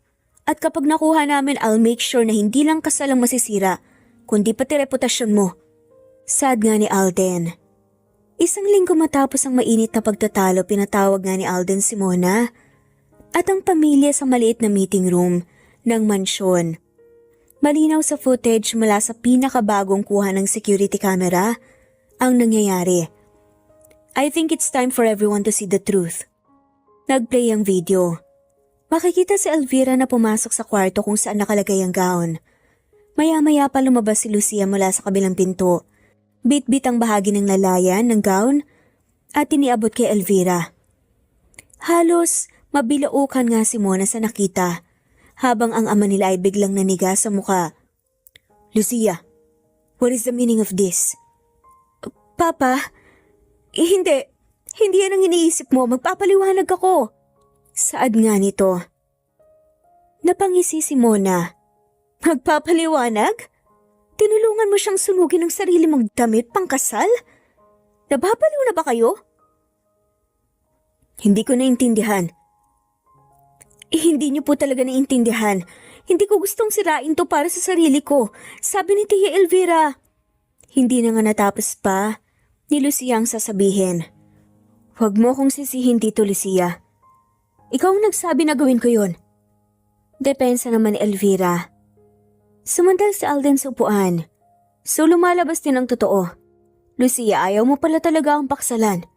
At kapag nakuha namin, I'll make sure na hindi lang kasal ang masisira, kundi pati reputasyon mo. Sad nga ni Alden. Isang linggo matapos ang mainit na pagtatalo, pinatawag nga ni Alden si Mona at ang pamilya sa maliit na meeting room ng mansyon. Malinaw sa footage mula sa pinakabagong kuha ng security camera ang nangyayari. I think it's time for everyone to see the truth. Nagplay ang video. Makikita si Elvira na pumasok sa kwarto kung saan nakalagay ang gown. Maya-maya pa lumabas si Lucia mula sa kabilang pinto. Bit-bit ang bahagi ng lalayan ng gown at iniabot kay Elvira. Halos mabilaukan nga si Mona sa nakita habang ang ama nila ay biglang naniga sa muka. Lucia, what is the meaning of this? Papa, hindi yan ang iniisip mo, magpapaliwanag ako. Saad nga nito. Napangisi si Mona. Magpapaliwanag? Tinulungan mo siyang sunugin ng sarili mong damit pangkasal? Nababaliw na ba kayo? Hindi ko naintindihan. Hindi niyo po talaga naintindihan. Hindi ko gustong sirain to para sa sarili ko. Sabi ni Tia Elvira. Hindi na nga natapos pa ni Lucia ang sasabihin. Huwag mo kong sisihin dito, Lucia. Ikaw ang nagsabi na gawin ko yon. Depensa naman ni Elvira. Sumandal si Alden sa upuan. So lumalabas din ang totoo. Lucia, ayaw mo pala talaga ang paksalan.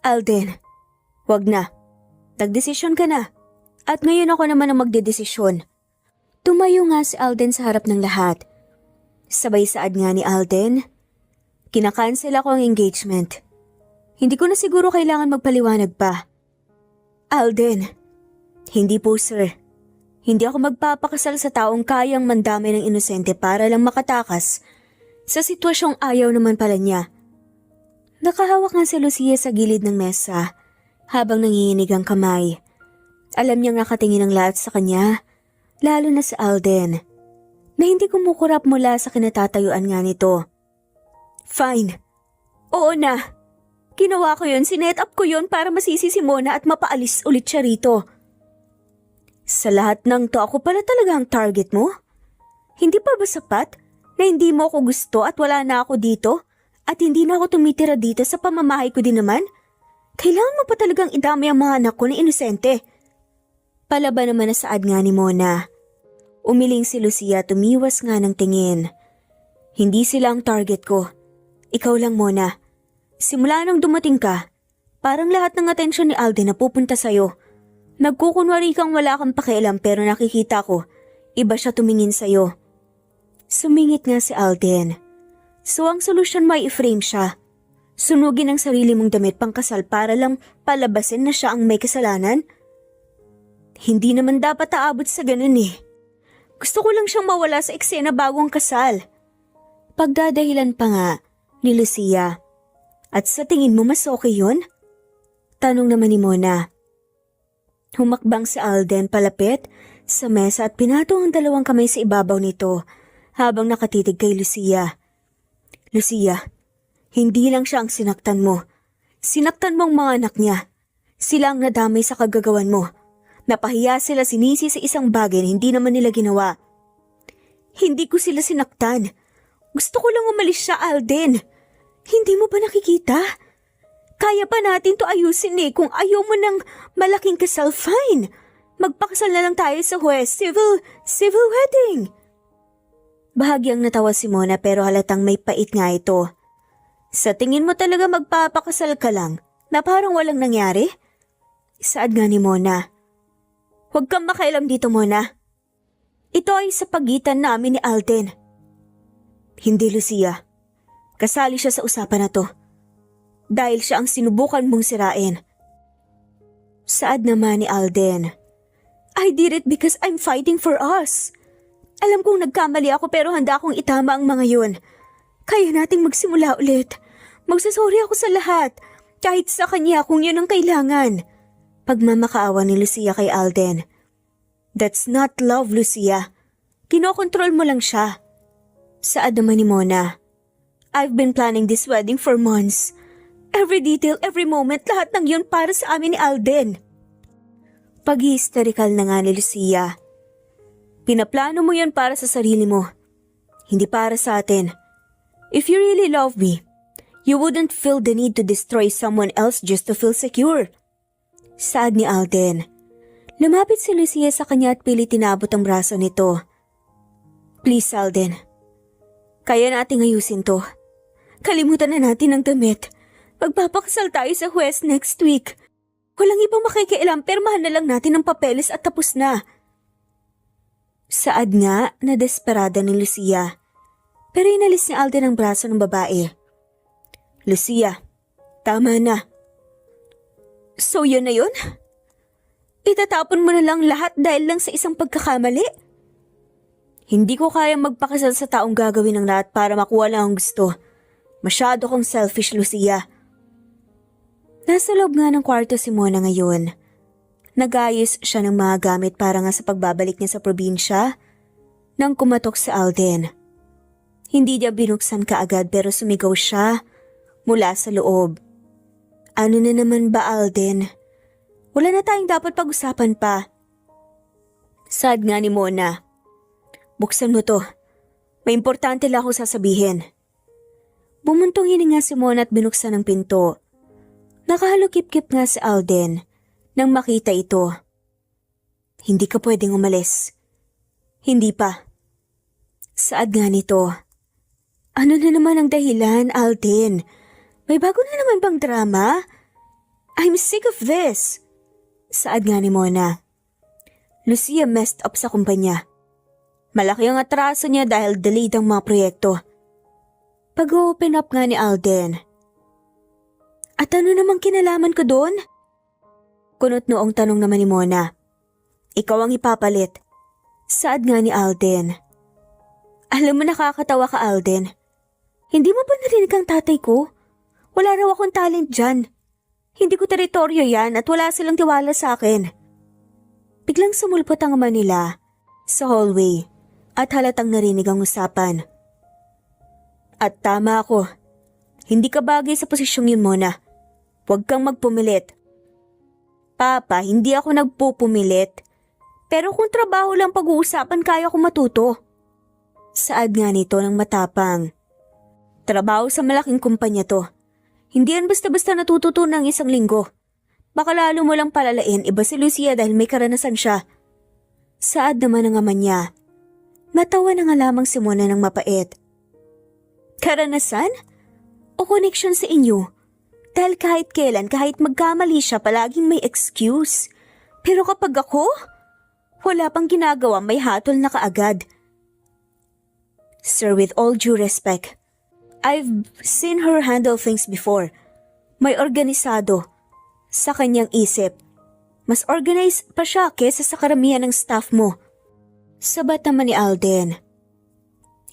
Alden, wag na. Nagdesisyon ka na. At ngayon ako naman ang magdedesisyon. Tumayo nga si Alden sa harap ng lahat. Sabay saad nga ni Alden. Kinakancel ako ang engagement. Hindi ko na siguro kailangan magpaliwanag pa. Alden, hindi po sir. Hindi ako magpapakasal sa taong kayang mandamay ng inosente para lang makatakas sa sitwasyong ayaw naman pala niya. Nakahawak nga si Lucia sa gilid ng mesa habang nanginginig ang kamay. Alam niyang nakatingin ang lahat sa kanya, lalo na si Alden, na hindi kumukurap mula sa kinatatayuan nga nito. Fine. Oo na. Ginawa ko yun, sinet up ko yun para masisi si Mona at mapaalis ulit siya rito. Sa lahat ng to, ako pala talaga ang target mo? Hindi pa ba sapat na hindi mo ako gusto at wala na ako dito? At hindi na ako tumitira dito sa pamamahay ko din naman? Kailangan mo pa talagang idamay ang mga anak ko na inosente. Palaban naman na saad nga ni Mona. Umiling si Lucia, tumiwas nga ng tingin. Hindi sila ang target ko. Ikaw lang, Mona. Simula nang dumating ka, parang lahat ng atensyon ni Alden na pupunta sa'yo. Nagkukunwari kang wala kang pakialam pero nakikita ko, iba siya tumingin sa'yo. Sumingit nga si Alden. So ang solusyon may i-frame siya. Sunugin ang sarili mong damit pangkasal para lang palabasin na siya ang may kasalanan? Hindi naman dapat aabot sa ganun eh. Gusto ko lang siyang mawala sa eksena bago ang kasal. Pagdadahilan pa nga ni Lucia. At sa tingin mo mas okay yun? Tanong naman ni Mona. Humakbang si Alden palapit sa mesa at pinatong ang dalawang kamay sa ibabaw nito habang nakatitig kay Lucia. Lucia, hindi lang siya ang sinaktan mo. Sinaktan mo ang mga anak niya. Sila ang nadamay sa kagagawan mo. Napahiya sila sinisi sa isang bagay na hindi naman nila ginawa. Hindi ko sila sinaktan. Gusto ko lang umalis siya, Alden. Hindi mo ba nakikita? Kaya pa natin to ayusin kung ayaw mo ng malaking kasal, fine. Magpakasal na lang tayo sa huwes, civil wedding. Bahagyang natawa si Mona pero halatang may pait nga ito. Sa tingin mo talaga magpapakasal ka lang na parang walang nangyari? Saad nga ni Mona. Huwag kang makialam dito, Mona. Ito ay sa pagitan namin ni Alden. Hindi, Lucia. Kasali siya sa usapan na to. Dahil siya ang sinubukan mong sirain. Saad naman ni Alden. I did it because I'm fighting for us. Alam kong nagkamali ako pero handa akong itama ang mga yun. Kaya nating magsimula ulit. Magsasorry ako sa lahat. Kahit sa kanya kung yun ang kailangan. Pagmamakaawa ni Lucia kay Alden. That's not love, Lucia. Kinokontrol mo lang siya. Saad naman ni Mona. I've been planning this wedding for months. Every detail, every moment, lahat ng yun para sa amin ni Alden. Pag-hysterical na nga ni Lucia. Pinaplano mo yan para sa sarili mo. Hindi para sa atin. If you really love me, you wouldn't feel the need to destroy someone else just to feel secure. Saad ni Alden. Lumapit si Lucia sa kanya at pilit tinabot ang braso nito. Please, Alden. Kaya nating ayusin to. Kalimutan na natin ang damit. Magpapakasal tayo sa huwes next week. Walang ibang makikialam, pirmahan na lang natin ang papeles at tapos na. Saad nga na desperada ni Lucia. Pero inalis ni Alden ang braso ng babae. Lucia, tama na. So yun na yun? Itatapon mo na lang lahat dahil lang sa isang pagkakamali? Hindi ko kayang magpakasal sa taong gagawin ng lahat para makuha lang ang gusto. Masyado kong selfish, Lucia. Nasa loob nga ng kwarto si Mona ngayon. Nagayos siya ng mga gamit para nga sa pagbabalik niya sa probinsya nang kumatok si Alden. Hindi niya binuksan kaagad pero sumigaw siya mula sa loob. Ano na naman ba, Alden? Wala na tayong dapat pag-usapan pa. Saad nga ni Mona. Buksan mo to. May importante lang akong sasabihin. Bumuntong hininga si Mona at binuksan ang pinto. Nakahalukip-kip nga si Alden nang makita ito. Hindi ka pwedeng umalis. Hindi pa. Saad nga nito. Ano na naman ang dahilan, Alden? May bago na naman bang drama? I'm sick of this. Saad nga ni Mona. Lucia messed up sa kumpanya. Malaki ang atraso niya dahil delayed ang mga proyekto. Pag-open up nga ni Alden. At ano namang kinalaman ko doon? Kunot noong tanong naman ni Mona. Ikaw ang ipapalit. Saad nga ni Alden. Alam mo nakakatawa ka, Alden. Hindi mo ba narinig ang tatay ko? Wala raw akong talent dyan. Hindi ko teritoryo yan at wala silang tiwala sa akin. Biglang sumulpot ang ama nila sa hallway at halatang narinig ang usapan. At tama ako. Hindi ka bagay sa posisyong yun, Mona. Huwag kang magpumilit. Papa, hindi ako nagpupumilit. Pero kung trabaho lang pag-uusapan, kaya ko matuto. Saad nga nito ng matapang. Trabaho sa malaking kumpanya to. Hindi yan basta-basta natututo ng isang linggo. Baka lalo mo lang palalain, iba si Lucia dahil may karanasan siya. Saad naman ang ama niya. Natawa na nga lamang si Mona ng mapait. Karanasan? O connection sa inyo? Dahil kahit kailan, kahit magkamali siya, palaging may excuse. Pero kapag ako, wala pang ginagawa, may hatol na kaagad. Sir, with all due respect, I've seen her handle things before. May organisado. Sa kanyang isip. Mas organized pa siya kesa sa karamihan ng staff mo. Sabat naman ni Alden.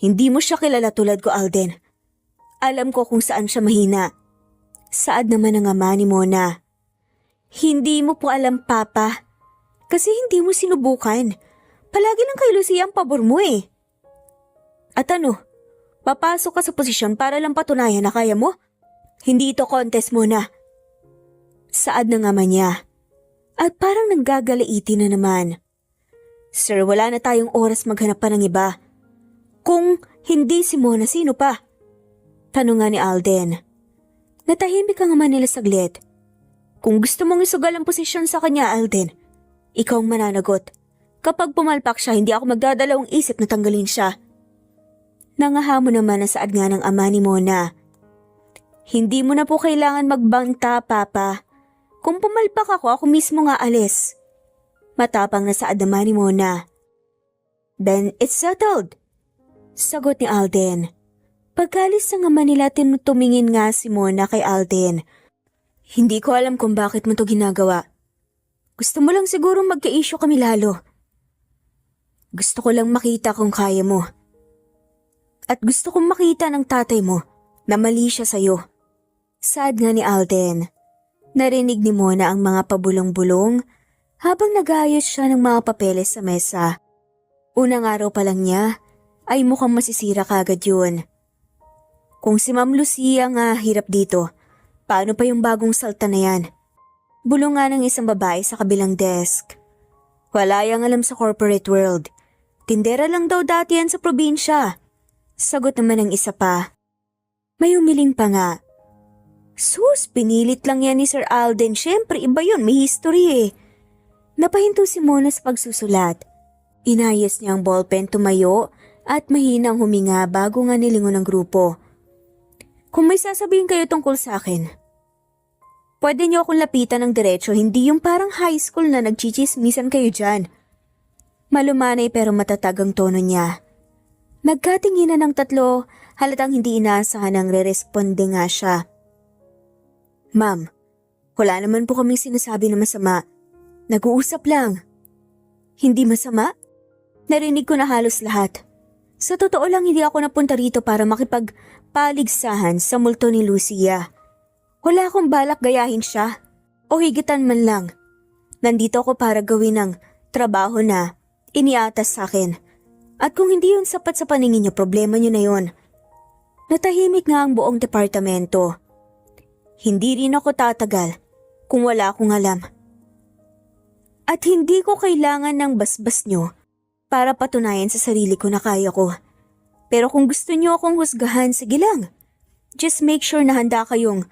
Hindi mo siya kilala tulad ko, Alden. Alam ko kung saan siya mahina. Saad naman ang ama ni Mona. Hindi mo po alam, Papa. Kasi hindi mo sinubukan. Palagi lang kay Lucia ang pabor mo eh. At ano, papasok ka sa posisyon para lang patunayan na kaya mo? Hindi ito contest, Mona. Saad ng ama niya. At parang nanggagalaiti na naman. Sir, wala na tayong oras maghanap pa ng iba. Kung Hindi si Mona, sino pa? Tanong nga ni Alden. Natahimik ang ama nila saglit. Kung gusto mong isugal ang posisyon sa kanya, Alden, ikaw ang mananagot. Kapag pumalpak siya, hindi ako magdadalawang isip na tanggalin siya. Nangahamon naman ang saad nga ng ama ni Mona. Hindi mo na po kailangan magbanta, Papa. Kung pumalpak ako mismo nga alis. Matapang na saad naman ni Mona. Then it's settled. Sagot ni Alden. Pagkalis ng ama nila, tumingin nga si Mona kay Alden. Hindi ko alam kung bakit mo to ginagawa. Gusto mo lang siguro magka-issue kami lalo. Gusto ko lang makita kung kaya mo. At gusto kong makita ng tatay mo na mali siya sa'yo. Saad nga ni Alden. Narinig ni Mona ang mga pabulong-bulong habang nag-aayos siya ng mga papeles sa mesa. Unang araw pa lang niya ay mukhang masisira kagad yun. Kung si Ma'am Lucia nga hirap dito, paano pa yung bagong salta na yan? Bulong nga ng isang babae sa kabilang desk. Wala yang alam sa corporate world. Tindera lang daw dati yan sa probinsya. Sagot naman ng isa pa. May umiling pa nga. Sus, pinilit lang yan ni Sir Alden. Siyempre, iba yun, may history eh. Napahinto si Mona sa pagsusulat. Inayos niya ang ballpen, tumayo at mahinang huminga bago nga nilingon ng grupo. Kung may sasabihin kayo tungkol sa akin, pwede niyo akong lapitan ng diretso, hindi yung parang high school na nagchichismisan kayo dyan. Malumanay pero matatag ang tono niya. Nagkatinginan ng tatlo, halatang hindi inaasahan ang re-responde nga siya. Ma'am, wala naman po kaming sinasabi na masama. Nag-uusap lang. Hindi masama? Narinig ko na halos lahat. Sa totoo lang hindi ako napunta rito para makipagpaligsahan sa multo ni Lucia. Wala akong balak gayahin siya o higitan man lang. Nandito ako para gawin ang trabaho na iniatas sa akin. At kung hindi yun sapat sa paningin niyo, problema niyo na yun. Natahimik nga ang buong departamento. Hindi rin ako tatagal kung wala akong alam. At hindi ko kailangan ng basbas niyo para patunayan sa sarili ko na kaya ko. Pero kung gusto niyo akong husgahan, sige lang. Just make sure na handa kayong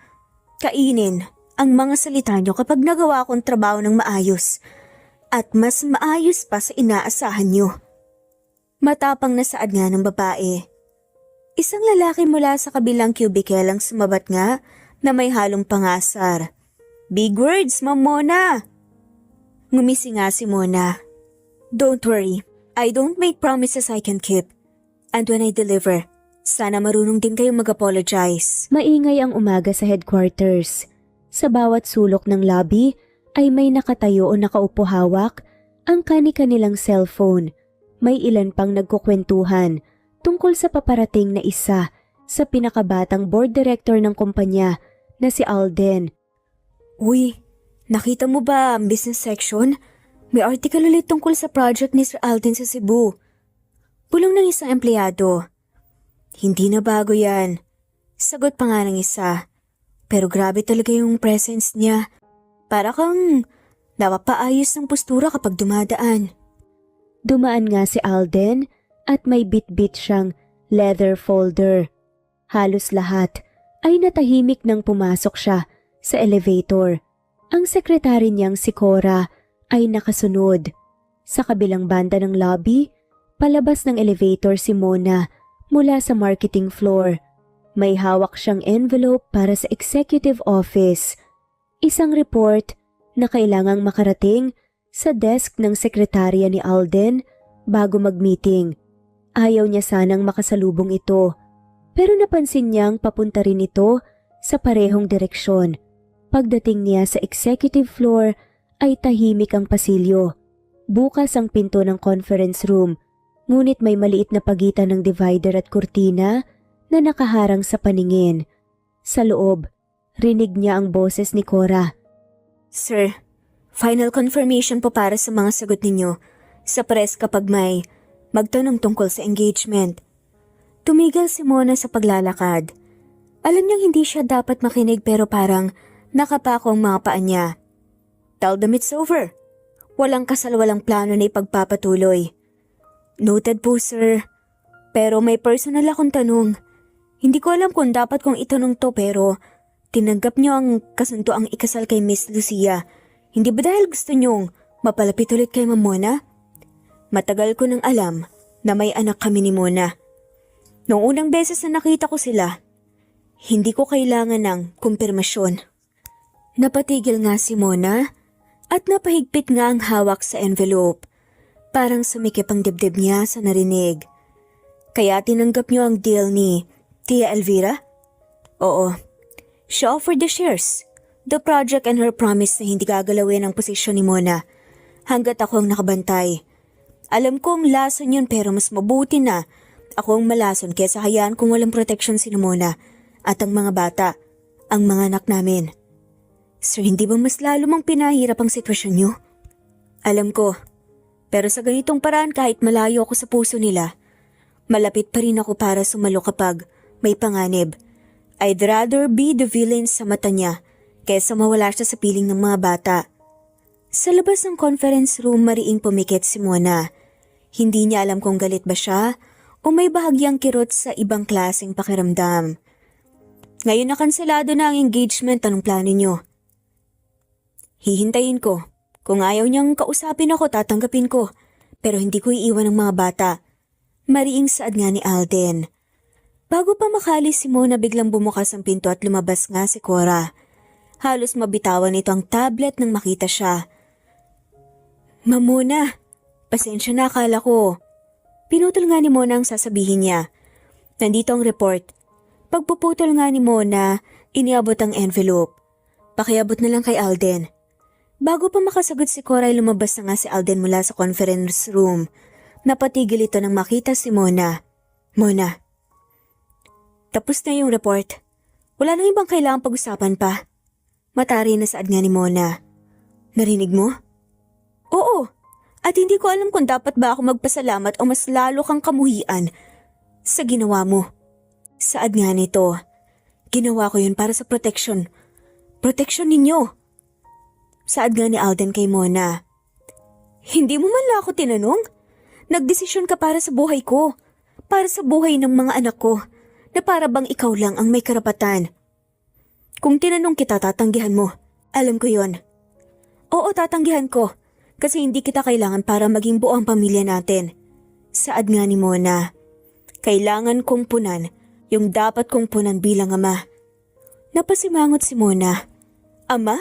kainin ang mga salita niyo kapag nagawa akong trabaho ng maayos. At mas maayos pa sa inaasahan niyo. Matapang na saad nga ng babae. Isang lalaki mula sa kabilang cubicle ang sumabat nga na may halong pangasar. Big words, Ma'am Mona! Ngumisi nga si Mona. Don't worry, I don't make promises I can keep. And when I deliver, sana marunong din kayong mag-apologize. Maingay ang umaga sa headquarters. Sa bawat sulok ng lobby ay may nakatayo o nakaupo hawak ang kani-kanilang cellphone. May ilan pang nagkukwentuhan tungkol sa paparating na isa sa pinakabatang board director ng kumpanya na si Alden. Uy, nakita mo ba ang business section? May article ulit tungkol sa project ni Sir Alden sa Cebu. Bulong ng isang empleyado. Hindi na bago yan. Sagot pa nga ng isa. Pero grabe talaga yung presence niya. Para kang napapaayos ng postura kapag dumadaan. Dumaan nga si Alden at may bit-bit siyang leather folder. Halos lahat ay natahimik nang pumasok siya sa elevator. Ang sekretary niyang si Cora ay nakasunod. Sa kabilang banda ng lobby, palabas ng elevator si Mona mula sa marketing floor. May hawak siyang envelope para sa executive office. Isang report na kailangang makarating sa desk ng sekretarya ni Alden bago mag-meeting. Ayaw niya sanang makasalubong ito, pero napansin niyang papunta rin ito sa parehong direksyon. Pagdating niya sa executive floor ay tahimik ang pasilyo. Bukas ang pinto ng conference room, ngunit may maliit na pagitan ng divider at kurtina na nakaharang sa paningin. Sa loob, rinig niya ang boses ni Cora. Sir, final confirmation po para sa mga sagot ninyo sa press kapag may magtanong tungkol sa engagement. Tumigil si Mona sa paglalakad. Alam niyang hindi siya dapat makinig pero parang nakapako ang mga paa niya. Tell them it's over. Walang kasal, walang plano na ipagpapatuloy. Noted po, sir. Pero may personal akong tanong. Hindi ko alam kung dapat kong itanong to pero tinanggap niyo ang kasunduang ikasal kay Miss Lucia. Hindi ba dahil gusto niyong mapalapit ulit kay Ma'am Mona? Matagal ko nang alam na may anak kami ni Mona. Noong unang beses na nakita ko sila, hindi ko kailangan ng kumpirmasyon. Napatigil nga si Mona at napahigpit nga ang hawak sa envelope. Parang sumikip ang dibdib niya sa narinig. Kaya tinanggap niyo ang deal ni Tia Elvira? Oo. She offered the shares, the project and her promise na hindi gagalawin ang posisyon ni Mona hanggat ako ang nakabantay. Alam kong lason yun pero mas mabuti na ako ang malason kaysa hayaan kung walang protection si Mona at ang mga bata, ang mga anak namin. Sir, hindi ba mas lalo mang pinahirap ang sitwasyon niyo? Alam ko, pero sa ganitong paraan kahit malayo ako sa puso nila, malapit pa rin ako para sumalo kapag may panganib. I'd rather be the villain sa mata niya kaysa mawala siya sa piling ng mga bata. Sa labas ng conference room, mariing pumikit si Mona. Hindi niya alam kung galit ba siya o may bahagyang kirot sa ibang klaseng pakiramdam. Ngayon na kanselado na ang engagement, anong plano niyo? Hihintayin ko. Kung ayaw niyang kausapin ako, tatanggapin ko. Pero hindi ko iiwan ang mga bata. Mariing saad nga ni Alden. Bago pa makalis si Mona, biglang bumukas ang pinto at lumabas nga si Cora. Halos mabitawan ito ang tablet nang makita siya. Ma'am Mona, pasensya na, akala ko. Pinutol nga ni Mona ang sasabihin niya. Nandito ang report. Pagpuputol nga ni Mona, iniabot ang envelope. Pakiabot na lang kay Alden. Bago pa makasagot si Cora ay lumabas na nga si Alden mula sa conference room. Napatigil ito nang makita si Mona. Mona, tapos na yung report. Wala nang ibang kailangang pag-usapan pa. Matari na saad nga ni Mona. Narinig mo? Oo, at hindi ko alam kung dapat ba ako magpasalamat o mas lalo kang kamuhian sa ginawa mo. Saad nga nito. Ginawa ko yun para sa protection. Protection ninyo. Saad nga ni Alden kay Mona. Hindi mo man lang ako tinanong? Nagdesisyon ka para sa buhay ko. Para sa buhay ng mga anak ko. Na para bang ikaw lang ang may karapatan. Kung tinanong kita, tatanggihan mo. Alam ko yon. Oo, tatanggihan ko. Kasi hindi kita kailangan para maging buo ang pamilya natin. Saad nga ni Mona. Kailangan kong punan yung dapat kong punan bilang ama. Napasimangot si Mona. Ama?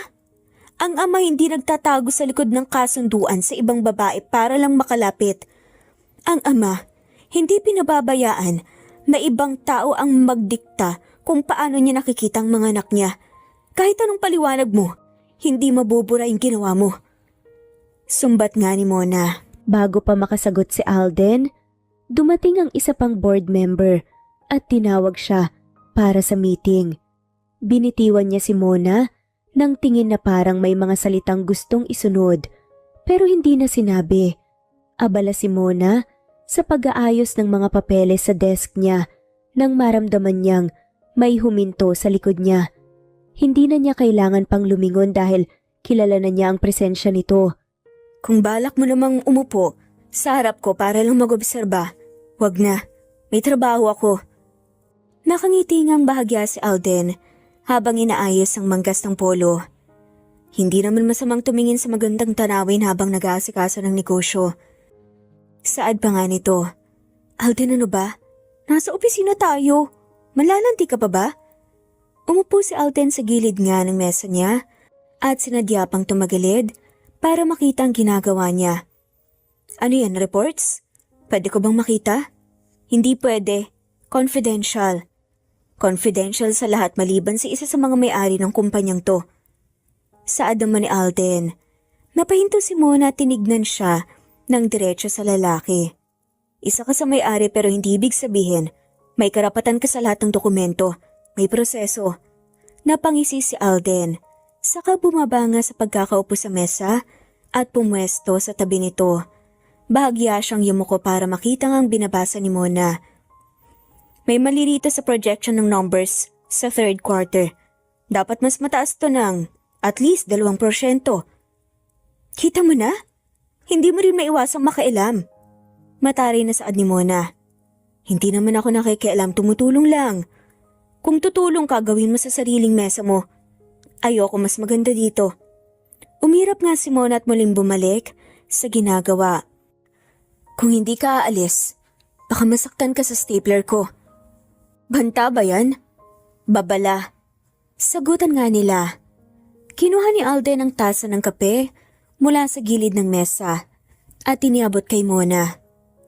Ang ama hindi nagtatago sa likod ng kasunduan sa ibang babae para lang makalapit. Ang ama, hindi pinababayaan na ibang tao ang magdikta kung paano niya nakikita ang mga anak niya. Kahit anong paliwanag mo, hindi mabubura yung ginawa mo. Sumbat nga ni Mona. Bago pa makasagot si Alden, dumating ang isa pang board member at tinawag siya para sa meeting. Binitiwan niya si Mona nang tingin na parang may mga salitang gustong isunod pero hindi na sinabi. Abala si Mona sa pag-aayos ng mga papeles sa desk niya nang maramdaman niyang may huminto sa likod niya. Hindi na niya kailangan pang lumingon dahil kilala na niya ang presensya nito. Kung balak mo namang umupo sa harap ko para lang mag-obserba, wag na. May trabaho ako. Nakangiti ngang bahagya si Alden habang inaayos ang manggas ng polo. Hindi naman masamang tumingin sa magandang tanawin habang nag-aasikaso ng negosyo. Saad pa nga nito. Alden, ano ba? Nasa opisina tayo. Malalanti ka pa ba? Umupo si Alden sa gilid nga ng mesa niya at sinadya pang tumagilid para makita ang ginagawa niya. Ano yan, reports? Pwede ko bang makita? Hindi pwede. Confidential. Confidential sa lahat maliban sa isa sa mga may-ari ng kumpanyang to. Saad naman ni Alden. Napahinto si Mona at tinignan siya ng diretso sa lalaki. Isa ka sa may-ari pero hindi ibig sabihin may karapatan ka sa lahat ng dokumento. May proseso. Napangisi si Alden. Saka bumaba nga sa pagkakaupo sa mesa at pumwesto sa tabi nito. Bahagya siyang yumuko para makita ang binabasa ni Mona. May mali rito sa projection ng numbers sa third quarter. Dapat mas mataas to ng at least 2%. Kita mo na? Hindi mo rin maiwasang makailam. Matari na saad ni Mona. Hindi naman ako nakikialam, tumutulong lang. Kung tutulong ka, gawin mo sa sariling mesa mo. Ayoko, mas maganda dito. Umirap nga si Mona at muling bumalik sa ginagawa. Kung hindi ka aalis, baka masaktan ka sa stapler ko. Banta ba yan? Babala. Sagutan nga nila. Kinuha ni Alden ang tasa ng kape mula sa gilid ng mesa at iniabot kay Mona.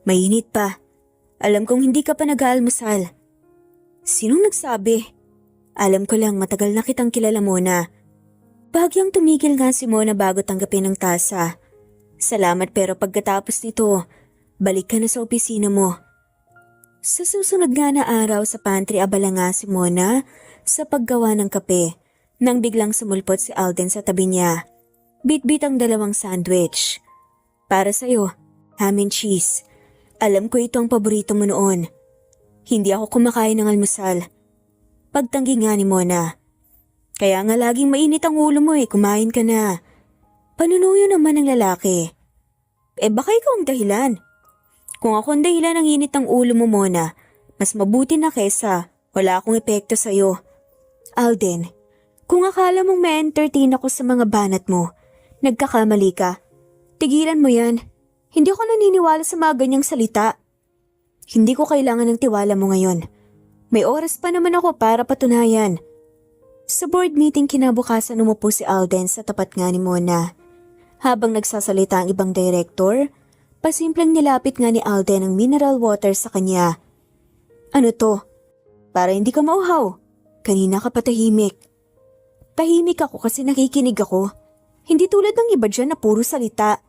Mainit pa. Alam kong hindi ka pa nag-aalmusal. Sinong nagsabi? Alam ko lang, matagal na kitang kilala, Mona. Bagyang tumigil nga si Mona bago tanggapin ang tasa. Salamat, pero pagkatapos nito, balik ka na sa opisina mo. Sa susunod nga na araw sa pantry, abala nga si Mona sa paggawa ng kape nang biglang sumulpot si Alden sa tabi niya. Bit-bit ang dalawang sandwich. Para sa'yo, ham and cheese. Alam ko ito ang paborito mo noon. Hindi ako kumakain ng almusal. Pagtanggi nga ni Mona. Kaya nga laging mainit ang ulo mo kumain ka na. Panunuyo naman ng lalaki. Baka ikaw ang dahilan. Kung ako ang dahilan ng init ng ulo mo, Mona, mas mabuti na kesa wala akong epekto sa'yo. Alden, kung akala mong ma-entertain ako sa mga banat mo, nagkakamali ka. Tigilan mo yan. Hindi ako naniniwala sa mga ganyang salita. Hindi ko kailangan ng tiwala mo ngayon. May oras pa naman ako para patunayan. Sa board meeting kinabukasan umupo si Alden sa tapat nga ni Mona. Habang nagsasalita ang ibang director, pasimpleng nilapit nga ni Alden ang mineral water sa kanya. Ano to? Para hindi ka mauhaw. Kanina ka patahimik. Tahimik ako kasi nakikinig ako. Hindi tulad ng iba dyan na puro salita.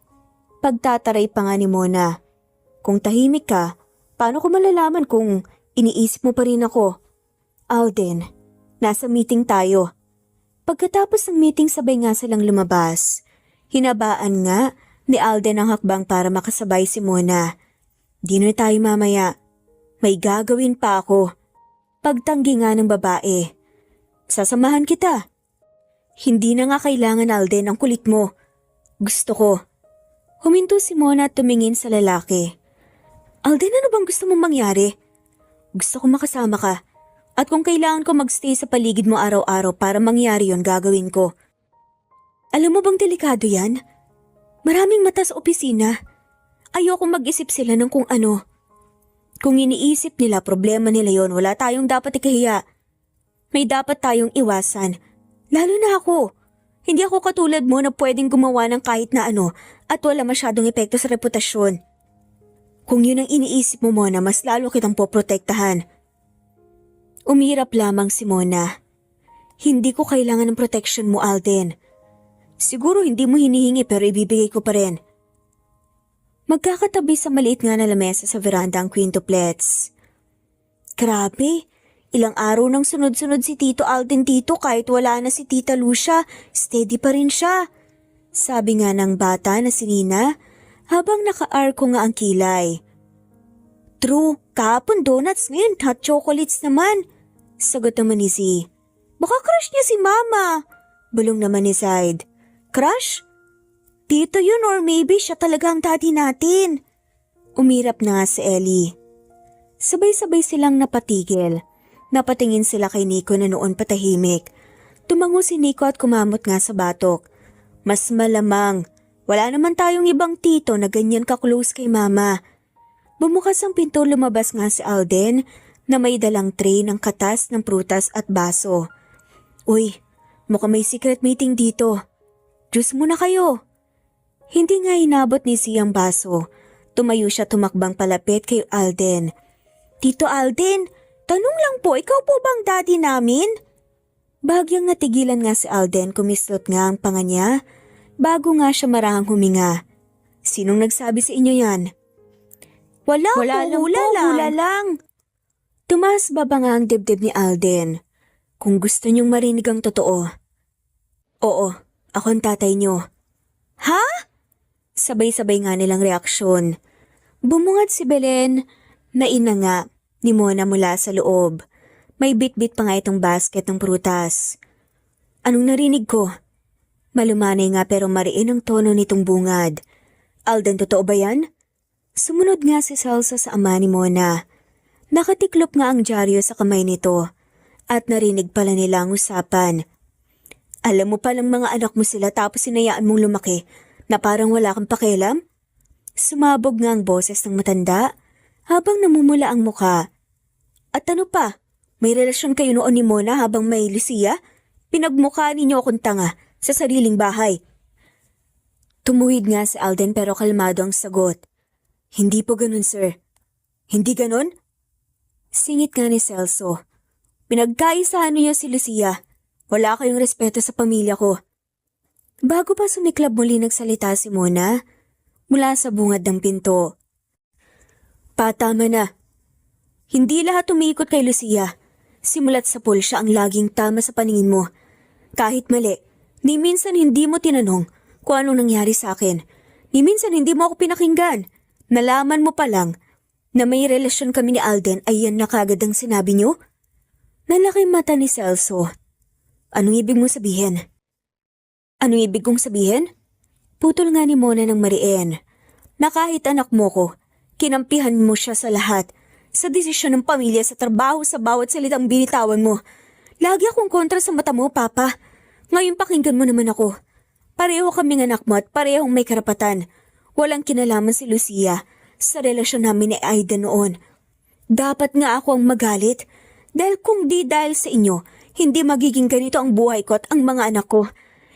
Pagtataray pa nga ni Mona. Kung tahimik ka, paano ko malalaman kung iniisip mo pa rin ako? Alden, nasa meeting tayo. Pagkatapos ng meeting sabay nga silang lumabas. Hinabaan nga ni Alden ang hakbang para makasabay si Mona. Dinner tayo mamaya. May gagawin pa ako. Pagtanggi nga ng babae. Sasamahan kita. Hindi na nga kailangan, Alden, ang kulit mo. Gusto ko. Huminto si Mona at tumingin sa lalaki. Alden, ano bang gusto mong mangyari? Gusto ko makasama ka. At kung kailangan ko magstay sa paligid mo araw-araw para mangyari yon, gagawin ko. Alam mo bang delikado yan? Maraming mata sa opisina. Ayoko mag-isip sila ng kung ano. Kung iniisip nila problema nila yon, wala tayong dapat ikahiya. May dapat tayong iwasan. Lalo na ako. Hindi ako katulad mo na pwedeng gumawa ng kahit na ano at wala masyadong epekto sa reputasyon. Kung yun ang iniisip mo, Mona, mas lalo kitang poprotektahan. Umirap lamang si Mona. Hindi ko kailangan ng protection mo, Alden. Siguro hindi mo hinihingi pero ibibigay ko pa rin. Magkakatabi sa maliit nga na lamesa sa veranda ang quintuplets. Grabe, ilang araw nang sunod-sunod si Tito Alden dito kahit wala na si Tita Lucia, steady pa rin siya. Sabi nga ng bata na si Nina habang naka-arko nga ang kilay. True, kahapon donuts, ngayon hot chocolates naman. Sagot naman ni Z. Baka crush niya si Mama. Bulong naman ni Zaid. Crush? Tito yun or maybe siya talaga ang daddy natin. Umirap na nga si Ellie. Sabay-sabay silang napatigil. Napatingin sila kay Nico na noon patahimik. Tumango si Nico at kumamot nga sa batok. Mas malamang. Wala naman tayong ibang tito na ganyan ka-close kay Mama. Bumukas ang pinto, lumabas nga si Alden na may dalang tray ng katas ng prutas at baso. Uy, mukhang may secret meeting dito. Diyos muna kayo. Hindi nga inabot ni Zia ang baso. Tumayo siya tumakbang palapit kay Alden. Tito Alden, tanong lang po, ikaw po bang daddy namin? Bagyang natigilan nga si Alden, kumislot nga ang panga niya. Bago nga siya marahang huminga. Sinong nagsabi sa inyo yan? Wala po, hula lang. Tumaas baba nga ang dibdib ni Alden. Kung gusto niyong marinig ang totoo. Oo, ako ang tatay niyo. Ha? Sabay-sabay nga nilang reaksyon. Bumungad si Belen na ina nga ni Mona mula sa loob. May bit-bit pa nga itong basket ng prutas. Anong narinig ko? Malumanay nga pero mariin ang tono nitong bungad. Alden, totoo ba yan? Sumunod nga si Salsa sa ama ni Mona. Nakatiklop nga ang dyaryo sa kamay nito at narinig pala nila ang usapan. Alam mo palang mga anak mo sila tapos sinayaan mong lumaki na parang wala kang pakialam? Sumabog nga ang boses ng matanda habang namumula ang muka. At ano pa? May relasyon kayo noon ni Mona habang may Lucia? Pinagmukha ninyo akong tanga sa sariling bahay. Tumuhid nga si Alden pero kalmado ang sagot. Hindi po ganun, sir. Hindi ganun? Singit nga ni Celso. Pinagkaisahan niyo si Lucia. Wala kayong respeto sa pamilya ko. Bago pa sumiklab muli nagsalita si Mona, mula sa bungad ng pinto. Patama na. Hindi lahat umiikot kay Lucia. Simulat sa pool siya ang laging tama sa paningin mo. Kahit mali, ni minsan hindi mo tinanong kung anong nangyari sa akin. Ni minsan hindi mo ako pinakinggan. Nalaman mo pa lang na may relasyon kami ni Alden ay yan na kagad ang sinabi niyo? Nalaki mata ni Celso. Anong ibig mong sabihin? Anong ibig kong sabihin? Putol nga ni Mona ng Marien na kahit anak mo ko, kinampihan mo siya sa lahat. Sa desisyon ng pamilya, sa trabaho, sa bawat salitang binitawan mo. Lagi akong kontra sa mata mo, Papa. Ngayon pakinggan mo naman ako. Pareho kaming anak mo at parehong may karapatan. Walang kinalaman si Lucia sa relasyon namin ni Aida noon. Dapat nga ako ang magalit. Dahil kung di dahil sa inyo, hindi magiging ganito ang buhay ko at ang mga anak ko.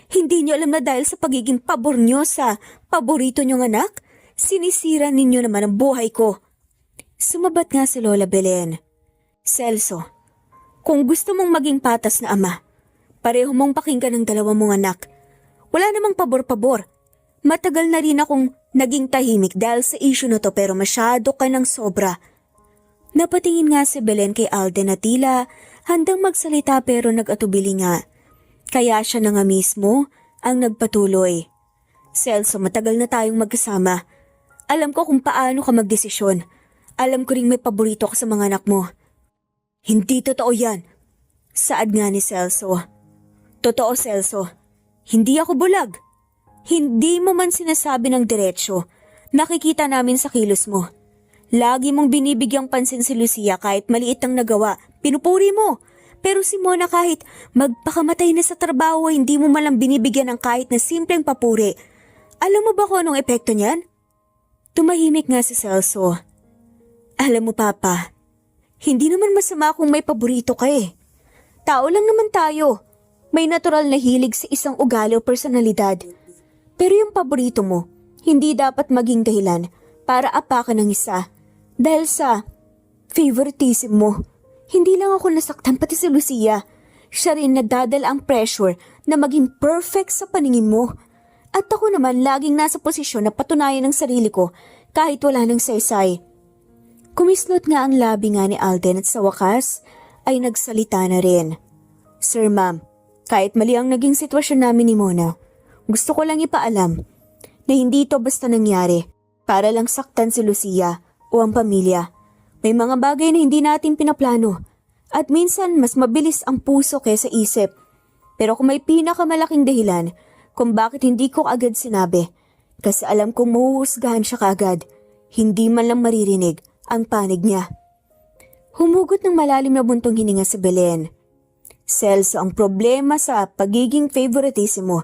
Hindi niyo alam na dahil sa pagiging pabor niyo sa paborito niyong anak, sinisira ninyo naman ang buhay ko. Sumabat nga si Lola Belen. Celso, kung gusto mong maging patas na ama, pareho mong pakinggan ng dalawa mong anak. Wala namang pabor-pabor. Matagal na rin akong naging tahimik dahil sa issue na to pero masyado ka ng sobra. Napatingin nga si Belen kay Alden na tila handang magsalita pero nag-atubili nga. Kaya siya na nga mismo ang nagpatuloy. Celso, matagal na tayong magkasama. Alam ko kung paano ka magdesisyon. Alam ko ring may paborito ka sa mga anak mo. Hindi totoo yan. Saad nga ni Celso. Totoo, Celso. Hindi ako bulag. Hindi mo man sinasabi ng diretsyo. Nakikita namin sa kilos mo. Lagi mong binibigyang pansin si Lucia kahit maliit ang nagawa. Pinupuri mo. Pero si Mona kahit magpakamatay na sa trabaho, hindi mo malang binibigyan ng kahit na simpleng papuri. Alam mo ba kung anong epekto niyan? Tumahimik nga si Celso. Alam mo, Papa, hindi naman masama kung may paborito ka eh. Tao lang naman tayo. May natural na hilig sa isang ugali o personalidad. Pero yung paborito mo, hindi dapat maging dahilan para apakan ng isa. Dahil sa favoritism mo. Hindi lang ako nasaktan, pati si Lucia. Siya rin nadadala ang pressure na maging perfect sa paningin mo. At ako naman laging nasa posisyon na patunayan ang sarili ko kahit wala ng saysay. Kumislot nga ang labi nga ni Alden at sa wakas ay nagsalita na rin. Sir, ma'am, kahit mali ang naging sitwasyon namin ni Mona, gusto ko lang ipaalam na hindi ito basta nangyari para lang saktan si Lucia o ang pamilya. May mga bagay na hindi natin pinaplano at minsan mas mabilis ang puso kaysa isip. Pero kung may pinakamalaking dahilan kung bakit hindi ko agad sinabi, kasi alam kong mahuhusgahan siya kaagad, hindi man lang maririnig ang panig niya. Humugot ng malalim na buntong hininga si Belen. Celso, ang problema sa pagiging favoritism mo,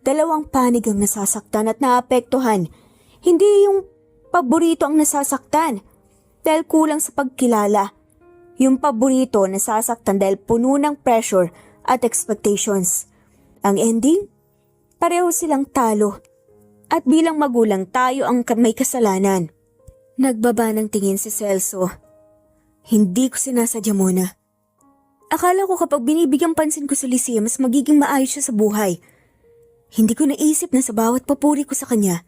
dalawang panig ang nasasaktan at naapektuhan. Hindi yung paborito ang nasasaktan dahil kulang sa pagkilala. Yung paborito nasasaktan dahil puno ng pressure at expectations. Ang ending? Pareho silang talo. At bilang magulang tayo ang may kasalanan. Nagbaba ng tingin si Celso. Hindi ko sinasadya muna. Akala ko kapag binibigyan pansin ko si Lucia, mas magiging maayos siya sa buhay. Hindi ko naisip na sa bawat papuri ko sa kanya,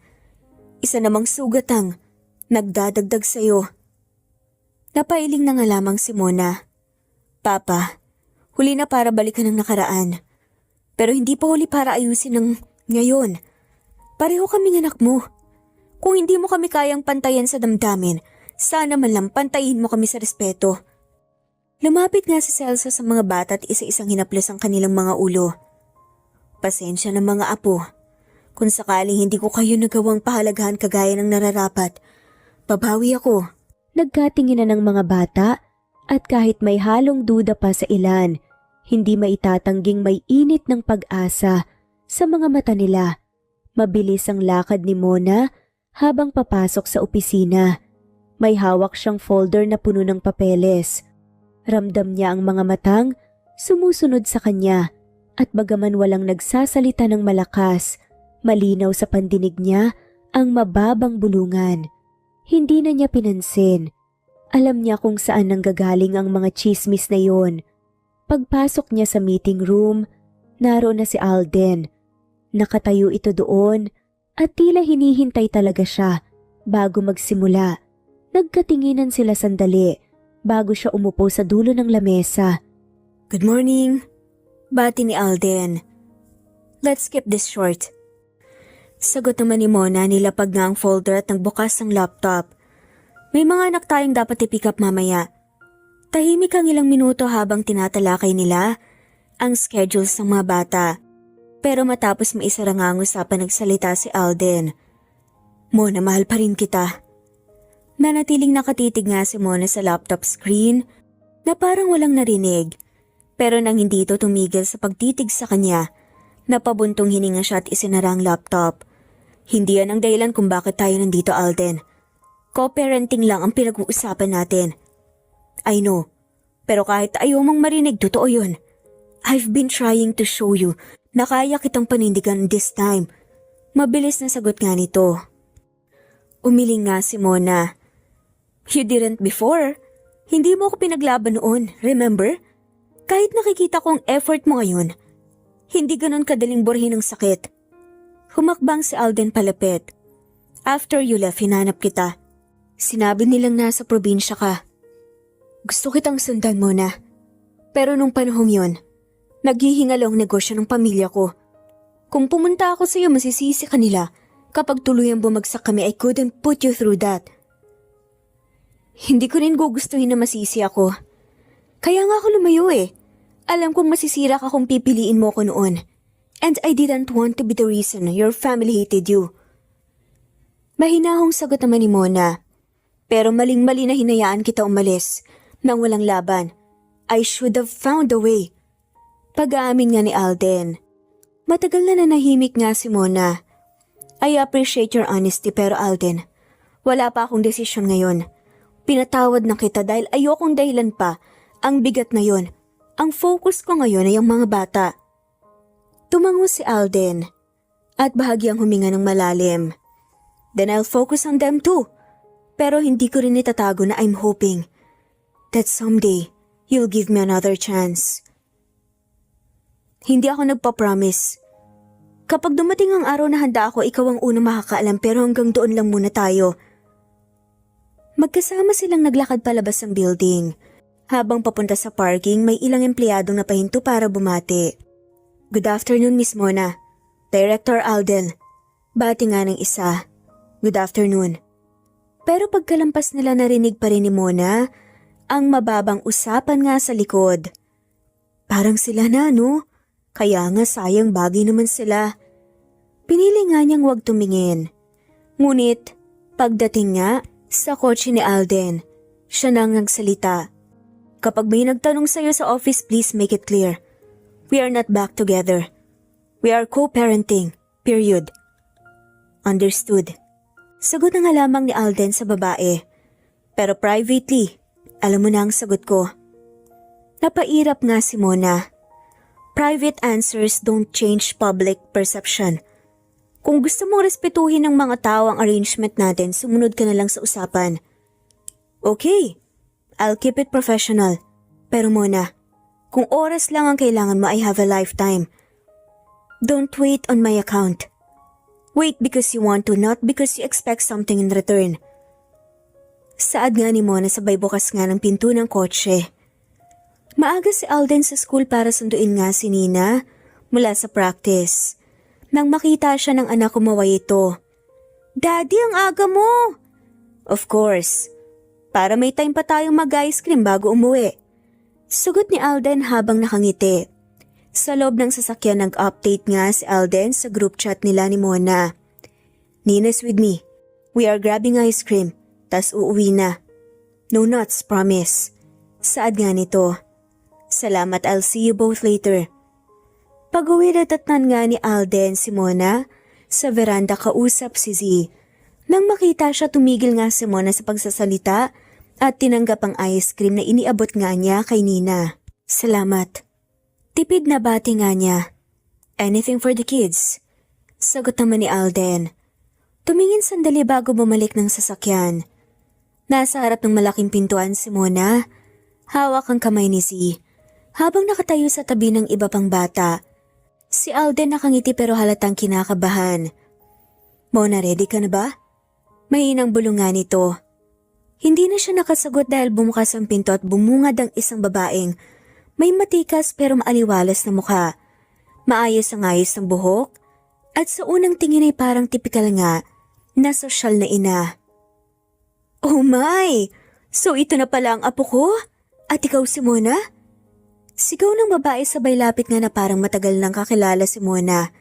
isa namang sugatang nagdadagdag sa'yo. Napailing na nga lamang si Mona. Papa, huli na para balikan ang nakaraan. Pero hindi pa huli para ayusin ng ngayon. Pareho kaming anak mo. Kung hindi mo kami kayang pantayan sa damdamin, sana man lang pantayin mo kami sa respeto. Lumapit nga si Celso sa mga bata at isa-isang hinaplos ang kanilang mga ulo. Pasensya ng mga apo. Kung sakaling hindi ko kayo nagawang pahalagahan kagaya ng nararapat, babawi ako. Nagkatinginan ng mga bata At kahit may halong duda pa sa ilan, hindi maitatangging may init ng pag-asa sa mga mata nila. Mabilis ang lakad ni Mona habang papasok sa opisina. May hawak siyang folder na puno ng papeles. Ramdam niya ang mga matang sumusunod sa kanya at bagaman walang nagsasalita ng malakas, malinaw sa pandinig niya ang mababang bulungan. Hindi na niya pinansin. Alam niya kung saan nanggagaling ang mga chismis na yon. Pagpasok niya sa meeting room, naroon na si Alden. Nakatayo ito doon at tila hinihintay talaga siya bago magsimula. Nagkatinginan sila sandali bago siya umupo sa dulo ng lamesa. Good morning, bati ni Alden. Let's keep this short. Sagot naman ni Mona, nilapag nga ang folder at nagbukas ng laptop. May mga anak tayong dapat i-pick up mamaya. Tahimik ang ilang minuto habang tinatalakay nila ang schedules ng mga bata. Pero matapos maisara nga ang usapan, nagsalita si Alden. Mona, mahal pa rin kita. Nanatiling nakatitig nga si Mona sa laptop screen na parang walang narinig. Pero nang hindi ito tumigil sa pagtitig sa kanya, napabuntong hininga siya at isinara ang laptop. Hindi yan ang dahilan kung bakit tayo nandito, Alden. Co-parenting lang ang pinag-uusapan natin. I know, pero kahit ayaw mong marinig, totoo yun. I've been trying to show you na kaya kitang panindigan this time. Mabilis na sagot nga nito. Umiling nga si Mona. You didn't before. Hindi mo ako pinaglaban noon, remember? Kahit nakikita ko ang effort mo ngayon, hindi ganon kadaling burhin ng sakit. Humakbang si Alden palapit. After you left, hinanap kita. Sinabi nilang nasa probinsya ka. Gusto kitang sundan, Mona. Pero nung panahong yon, naghihingal ang negosyo ng pamilya ko. Kung pumunta ako sa iyo, masisisi ka nila. Kapag tuluyang bumagsak kami, I couldn't put you through that. Hindi ko rin gugustuhin na masisi ako. Kaya nga ako lumayo eh. Alam kong masisira ka kung pipiliin mo ko noon. And I didn't want to be the reason your family hated you. Mahinahong sagot naman ni Mona. Pero maling-mali na hinayaan kita umalis nang walang laban. I should have found a way. Pag-aamin nga ni Alden. Matagal na nanahimik nga si Mona. I appreciate your honesty pero Alden, wala pa akong desisyon ngayon. Pinatawad na kita dahil ayokong dahilan pa ang bigat na yon. Ang focus ko ngayon ay ang mga bata. Tumango si Alden at bahagyang huminga ng malalim. Then I'll focus on them too. Pero hindi ko rin itatago na I'm hoping that someday you'll give me another chance. Hindi ako nagpa-promise. Kapag dumating ang araw na handa ako, ikaw ang unang makakaalam pero hanggang doon lang muna tayo. Magkasama silang naglakad palabas ng building. Habang papunta sa parking, may ilang empleyadong napahinto para bumati. Good afternoon, Miss Mona. Director Alden. Bati nga ng isa. Good afternoon. Pero pagkalampas nila, narinig pa rin ni Mona ang mababang usapan nga sa likod. Parang sila na, no? Kaya nga sayang, bagay naman sila. Pinili nga niyang huwag tumingin. Ngunit pagdating nga sa kotse ni Alden, siya nang nagsalita. Kapag may nagtanong sa'yo sa office, please make it clear. We are not back together. We are co-parenting. Period. Understood. Sagot na nga lamang ni Alden sa babae. Pero privately, alam mo na ang sagot ko. Napairap nga si Mona. Private answers don't change public perception. Kung gusto mong respetuhin ng mga tao ang arrangement natin, sumunod ka na lang sa usapan. Okay, I'll keep it professional. Pero Mona, kung oras lang ang kailangan mo, I have a lifetime. Don't wait on my account. Wait because you want to, not because you expect something in return. Saad nga ni Mona sabay bukas nga ng pinto ng kotse. Maaga si Alden sa school para sunduin nga si Nina mula sa practice. Nang makita siya ng anak, kumaway ito. Daddy, ang aga mo! Of course, para may time pa tayong mag-ice cream bago umuwi. Sugot ni Alden habang nakangiti. Sa loob ng sasakyan, nag-update nga si Alden sa group chat nila ni Mona. Nina's with me. We are grabbing ice cream, tas uuwi na. No nuts, promise. Saad nga nito. Salamat, I'll see you both later. Pag-uwi na tatnan nga ni Alden si Mona, sa veranda kausap si Z. Nang makita siya tumigil nga si Mona sa pagsasalita at tinanggap ang ice cream na iniabot nga niya kay Nina. Salamat. Tipid na bati nga niya. Anything for the kids. Sagot naman ni Alden. Tumingin sandali bago bumalik ng sasakyan. Nasa harap ng malaking pintuan si Mona. Hawak ang kamay ni Z. Habang nakatayo sa tabi ng iba pang bata. Si Alden nakangiti pero halatang kinakabahan. Mona, ready ka na ba? Mahinang bulungan nito. Hindi na siya nakasagot dahil bumukas ang pinto at bumungad ang isang babaeng may matikas pero maaliwalas na mukha. Maayos ang ayos ng buhok at sa unang tingin ay parang tipikal nga na sosyal na ina. Oh my! So ito na pala ang apo ko? At ikaw si Mona? Sigaw ng babae sabay lapit nga na parang matagal nang kakilala si Mona.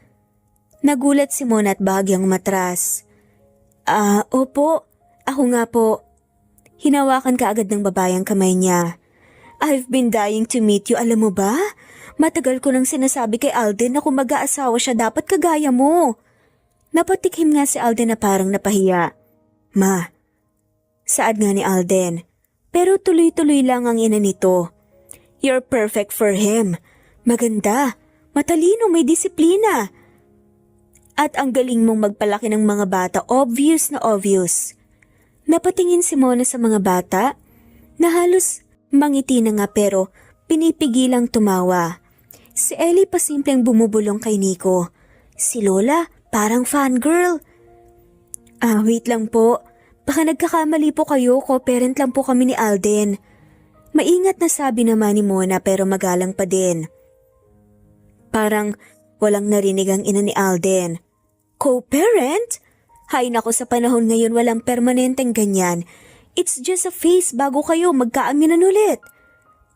Nagulat si Mona at bahagyang matras. Opo. Ako nga po. Hinawakan ka agad ng babae ang kamay niya. I've been dying to meet you, alam mo ba? Matagal ko nang sinasabi kay Alden na kung mag-aasawa siya dapat kagaya mo. Napatikhim nga si Alden na parang napahiya. Ma, saad nga ni Alden. Pero tuloy-tuloy lang ang ina nito. You're perfect for him. Maganda, matalino, may disiplina. At ang galing mong magpalaki ng mga bata, obvious na obvious. Napatingin si Mona sa mga bata na halos mangiti na nga pero pinipigilang tumawa. Si Ellie pasimpleng bumubulong kay Nico. Si Lola parang fangirl. Wait lang po. Baka nagkakamali po kayo, co-parent lang po kami ni Alden. Maingat na sabi naman ni Mona pero magalang pa din. Parang walang narinig ang ina ni Alden. Co-parent? Hay nako, sa panahon ngayon walang permanenteng ganyan. It's just a phase bago kayo magkaaminan ulit.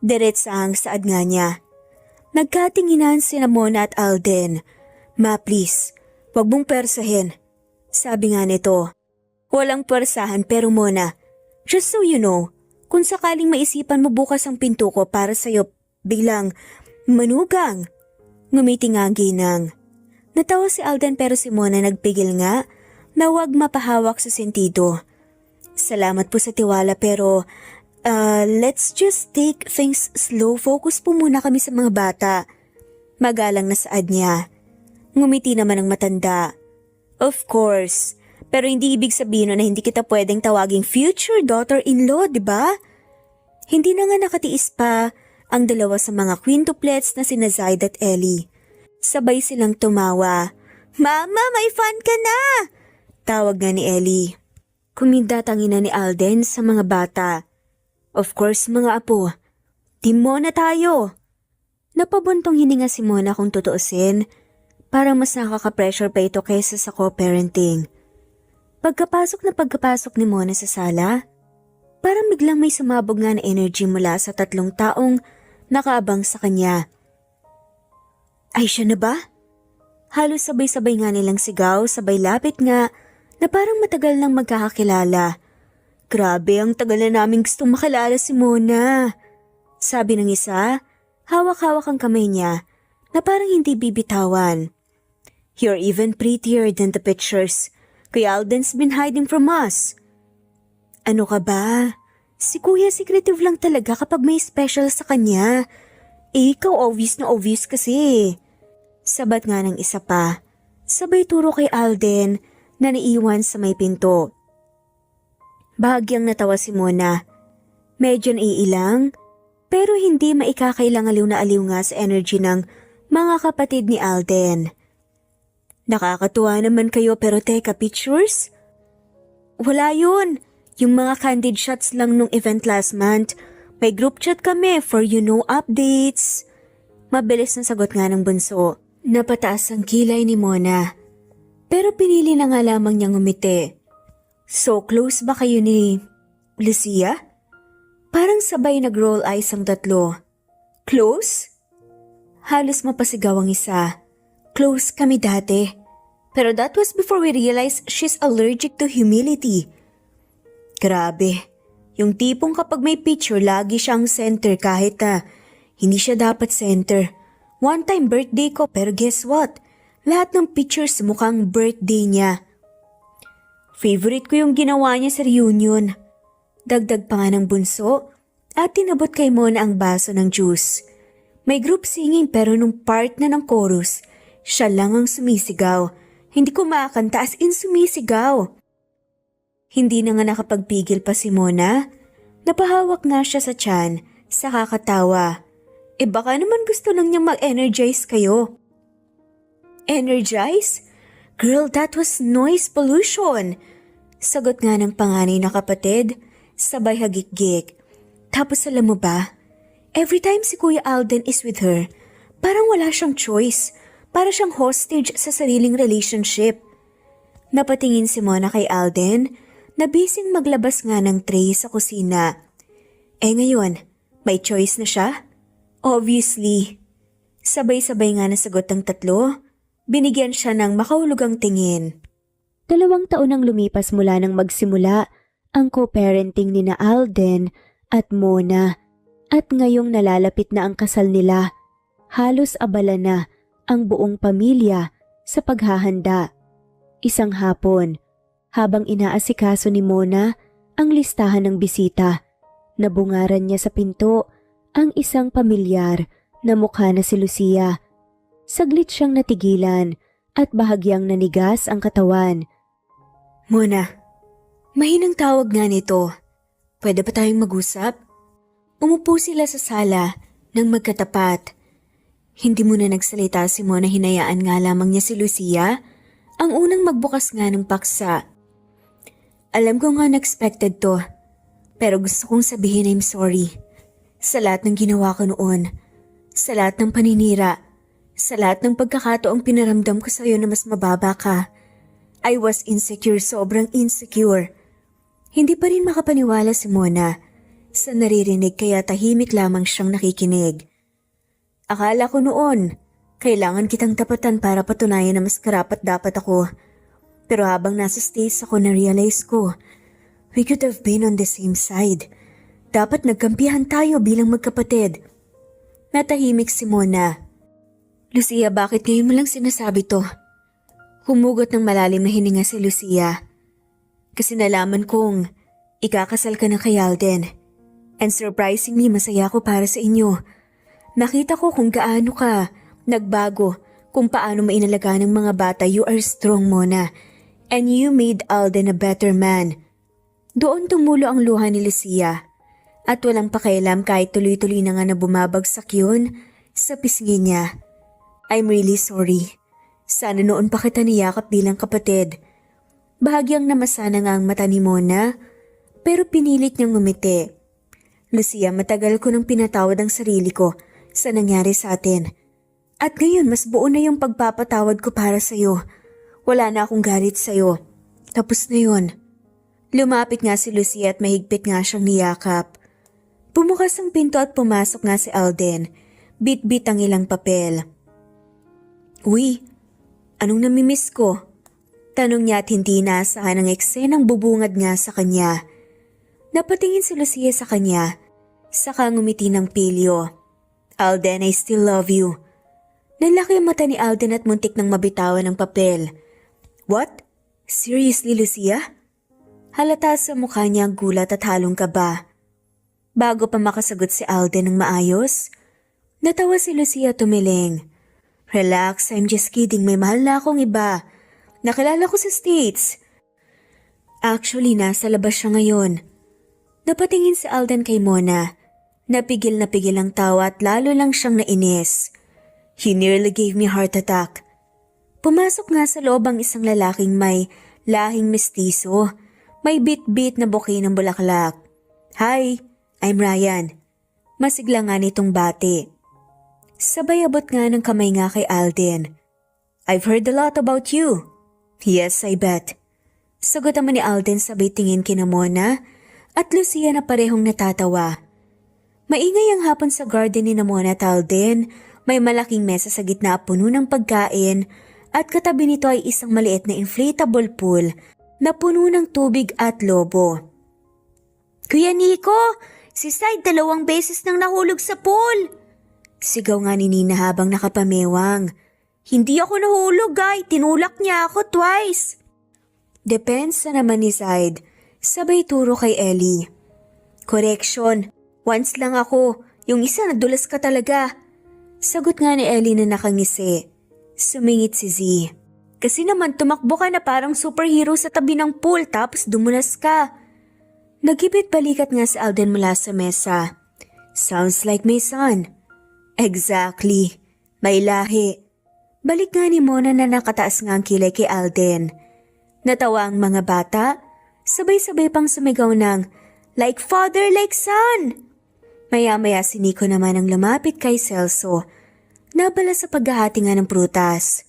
Diretsahang saad nga niya. Nagkatinginan sina Mona at Alden. Ma please, wag mong persahin. Sabi nga nito. Walang persahan pero Mona, just so you know, kung sakaling maisipan mo bukas ang pinto ko para sa'yo, biglang manugang. Ngumiti nga ang ginang. Natawa si Alden pero si Mona nagpigil nga na huwag mapahawak sa sentido. Salamat po sa tiwala pero let's just take things slow. Focus po muna kami sa mga bata. Magalang na saad niya. Ngumiti naman ang matanda. Of course. Pero hindi ibig sabihin na hindi kita pwedeng tawaging future daughter-in-law, di ba? Hindi na nga nakatiis pa ang dalawa sa mga quintuplets na sina Zaid at Ellie. Sabay silang tumawa. Mama, may fun ka na! Tawag nga ni Ellie. Kumindat ang ina ni Alden sa mga bata. Of course, mga apo. Team Mona tayo. Napabuntong hininga si Mona kung tutuusin. Parang mas nakaka-pressure pa ito kaysa sa co-parenting. Pagkapasok ni Mona sa sala, parang biglang may sumabog nga na energy mula sa 3 taong nakaabang sa kanya. Ay siya na ba? Halos sabay-sabay nga nilang sigaw, sabay lapit nga na parang matagal nang magkakakilala. Grabe, ang tagal na naming gustong makilala si Mona. Sabi ng isa, hawak-hawak ang kamay niya na parang hindi bibitawan. You're even prettier than the pictures. Kuya Alden's been hiding from us. Ano ka ba? Si Kuya secretive lang talaga kapag may special sa kanya. Ikaw obvious na obvious kasi. Sabat nga ng isa pa. Sabay turo kay Alden na naiwan sa may pinto. Bahagyang natawa si Mona. Medyo naiilang, pero hindi maikakailang aliw na aliw nga sa energy ng mga kapatid ni Alden. Nakakatuwa naman kayo pero teka, pictures? Wala yun. Yung mga candid shots lang nung event last month. May group chat kami for updates. Mabilis na sagot nga ng bunso. Napataas ang kilay ni Mona. Pero pinili na nga lamang niyang umiti. So close ba kayo ni Lucia? Parang sabay nag-roll eyes ang tatlo. Close? Halos mapasigaw ang isa. Close kami dati. Pero that was before we realized she's allergic to humility. Grabe, Yung tipong kapag may picture, lagi siyang center kahit na hindi siya dapat center. One time birthday ko pero guess what? Lahat ng pictures mukhang birthday niya. Favorite ko yung ginawa niya sa reunion. Dagdag pa nga ng bunso at tinabot kay Mona ang baso ng juice. May group singing pero nung part na ng chorus, siya lang ang sumisigaw. Hindi ko makakanta as in sumisigaw. Hindi na nga nakapagpigil pa si Mona. Napahawak nga siya sa tiyan sa kakatawa. Baka naman gusto lang niyang mag-energize kayo. Energize? Girl, that was noise pollution. Sagot nga ng panganay na kapatid, sabay hagik-gik. Tapos alam mo ba, every time si Kuya Alden is with her, parang wala siyang choice. Para siyang hostage sa sariling relationship. Napatingin si Mona kay Alden na bising maglabas nga ng tray sa kusina. Ngayon, may choice na siya? Obviously. Sabay-sabay nga nasagot ang tatlo. Binigyan siya ng makahulugang tingin. 2 taon ang lumipas mula nang magsimula ang co-parenting ni na Alden at Mona at ngayong nalalapit na ang kasal nila, halos abala na ang buong pamilya sa paghahanda. Isang hapon, habang inaasikaso ni Mona ang listahan ng bisita, nabungaran niya sa pinto ang isang pamilyar na mukha na si Lucia. Saglit siyang natigilan at bahagyang nanigas ang katawan. Mona, mahinang tawag nga nito. Pwede ba tayong mag-usap? Umupo sila sa sala ng magkatapat. Hindi muna nagsalita si Mona, hinayaan nga lamang niya si Lucia, ang unang magbukas nga ng paksa. Alam ko nga unexpected to, pero gusto kong sabihin I'm sorry. Sa lahat ng ginawa ko noon, sa lahat ng paninira, sa lahat ng pagkakataong pinaramdam ko sa'yo na mas mababa ka. I was insecure, sobrang insecure. Hindi pa rin makapaniwala si Mona sa naririnig kaya tahimik lamang siyang nakikinig. Akala ko noon, kailangan kitang tapatan para patunayan na mas karapat-dapat ako. Pero habang nasa stage ako na-realize ko, we could have been on the same side. Dapat nagkampihan tayo bilang magkapatid. Natahimik si Mona. Lucia, bakit ngayon mo lang sinasabi to? Humugot ng malalim na hininga si Lucia. Kasi nalaman kong ikakasal ka na kay Alden. And surprisingly, masaya ako para sa inyo. Nakita ko kung gaano ka nagbago, kung paano mainalaga ng mga bata. You are strong, Mona. And you made Alden a better man. Doon tumulo ang luha ni Lucia. At walang pakialam kahit tuloy-tuloy na nga na bumabagsak yun sa pisngi niya. I'm really sorry. Sana noon pa kita niyakap bilang kapatid. Bahagyang namasana nga ang mata ni Mona, pero pinilit niyang ngumiti. Lucia, matagal ko nang pinatawad ang sarili ko sa nangyari sa atin. At ngayon, mas buo na yung pagpapatawad ko para sa'yo. Wala na akong galit sa'yo. Tapos na yun. Lumapit nga si Lucia at mahigpit nga siyang niyakap. Bumukas ang pinto at pumasok nga si Alden. Bit-bit ang ilang papel. Uy, anong namimiss ko? Tanong niya at hindi naasahan ang eksenang bubungad nga sa kanya. Napatingin si Lucia sa kanya, saka ngumiti ng pilyo. Alden, I still love you. Nalaki ang mata ni Alden at muntik nang mabitawan ng papel. What? Seriously, Lucia? Halata sa mukha niya ang gulat at halong kaba. Bago pa makasagot si Alden ng maayos, natawa si Lucia tumiling. Relax, I'm just kidding. May mahal na akong iba. Nakilala ko sa States. Actually, nasa labas siya ngayon. Napatingin si Alden kay Mona. Napigil ang tawa at lalo lang siyang nainis. He nearly gave me heart attack. Pumasok nga sa loob ang isang lalaking may lahing mestizo. May bit-bit na buke ng bulaklak. Hi, I'm Ryan. Masigla nga nitong bati. Sabay abot nga ng kamay nga kay Alden. I've heard a lot about you. Yes, I bet. Sagot naman ni Alden sabay tingin kina Mona at Lucia na parehong natatawa. Maingay ang hapon sa garden ni Mona at Alden. May malaking mesa sa gitna puno ng pagkain at katabi nito ay isang maliit na inflatable pool na puno ng tubig at lobo. Kuya Nico, si Side 2 beses nang nahulog sa pool. Sigaw nga ni Nina habang nakapamewang. Hindi ako nahulog, guy. Tinulak niya ako twice. Depensa naman ni Side. Sabay turo kay Ellie. Correction, once lang ako. Yung isa nadulas ka talaga. Sagot nga ni Ellie na nakangisi. Sumingit si Z. Kasi naman tumakbo ka na parang superhero sa tabi ng pool tapos dumulas ka. Nagibit balikat nga si Alden mula sa mesa. Sounds like my son. Exactly. May lahi. Balik nga ni Mona na nakataas nga ang kilay kay Alden. Natawa ang mga bata. Sabay-sabay pang sumigaw ng, like father, like son. Maya-maya si Nico naman ang lumapit kay Celso. Nabala sa paghahati nga ng prutas.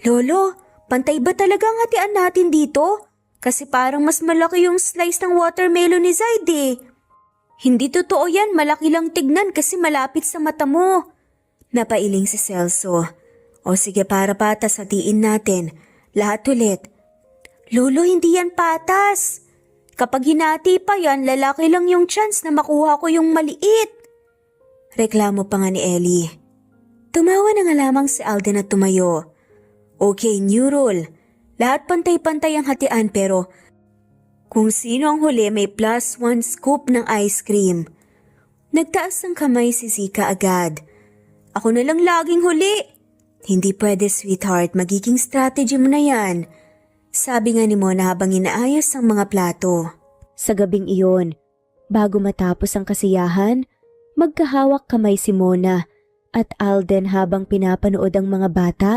Lolo, pantay ba talaga ang hatian natin dito? Kasi parang mas malaki yung slice ng watermelon ni Zaide. Hindi totoo yan, malaki lang tignan kasi malapit sa mata mo. Napailing si Celso. O sige para patas, hatiin natin. Lahat ulit. Lolo, hindi yan patas. Kapag hinati pa yan, lalaki lang yung chance na makuha ko yung maliit. Reklamo pa nga ni Ellie. Tumawa na nga lamang si Alden at tumayo. Okay, new rule. Lahat pantay-pantay ang hatian pero kung sino ang huli may +1 scoop ng ice cream. Nagtaas ng kamay si Zika agad. Ako na lang laging huli. Hindi pwede, sweetheart. Magiging strategy mo na yan. Sabi nga ni Mona habang inaayos ang mga plato. Sa gabing iyon, bago matapos ang kasiyahan, magkahawak kamay si Mona at Alden habang pinapanood ang mga bata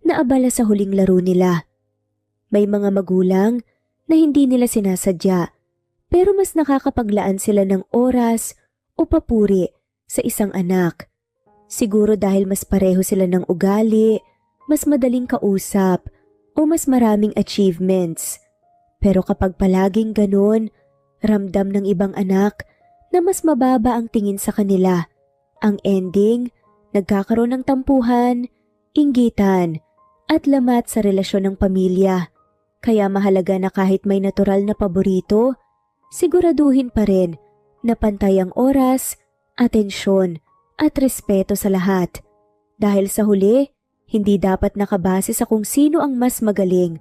na abala sa huling laro nila. May mga magulang na hindi nila sinasadya pero mas nakakapaglaan sila ng oras o papuri sa isang anak. Siguro dahil mas pareho sila ng ugali, mas madaling kausap o mas maraming achievements. Pero kapag palaging ganun, ramdam ng ibang anak na mas mababa ang tingin sa kanila. Ang ending, nagkakaroon ng tampuhan, inggitan, at lamat sa relasyon ng pamilya. Kaya mahalaga na kahit may natural na paborito, siguraduhin pa rin na pantay ang oras, atensyon, at respeto sa lahat. Dahil sa huli, hindi dapat nakabase sa kung sino ang mas magaling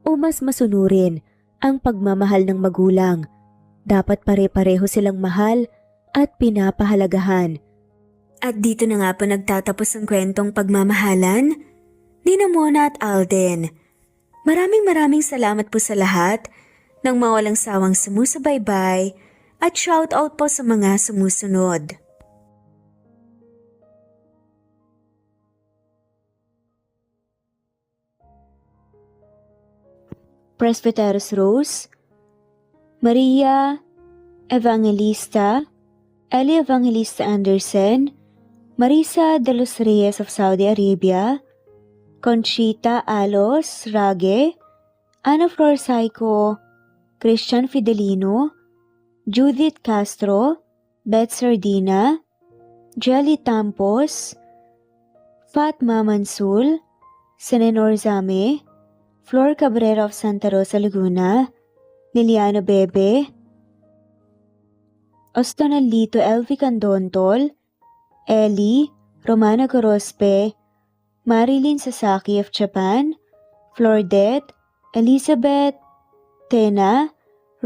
o mas masunurin ang pagmamahal ng magulang. Dapat pare-pareho silang mahal at pinapahalagahan. At dito na nga po nagtatapos ang kwentong pagmamahalan ni Mona at Alden. Maraming salamat po sa lahat ng mawalang sawang sumusubaybay at shoutout po sa mga sumusunod. Presbyteros Rose, Maria Evangelista, Ellie Evangelista Anderson, Marisa de los Reyes of Saudi Arabia, Conchita Alos Rage, Ana Flor Saico, Christian Fidelino, Judith Castro, Beth Sardina, Jelly Tampos, Fatma Mansul, Senenor Zame, Flor Cabrera of Santa Rosa, Laguna, Liliano Bebe, Ostonalito Elvi Candontol, Ellie, Romana Gorospe, Marilyn Sasaki of Japan, Flordet, Elizabeth, Tena,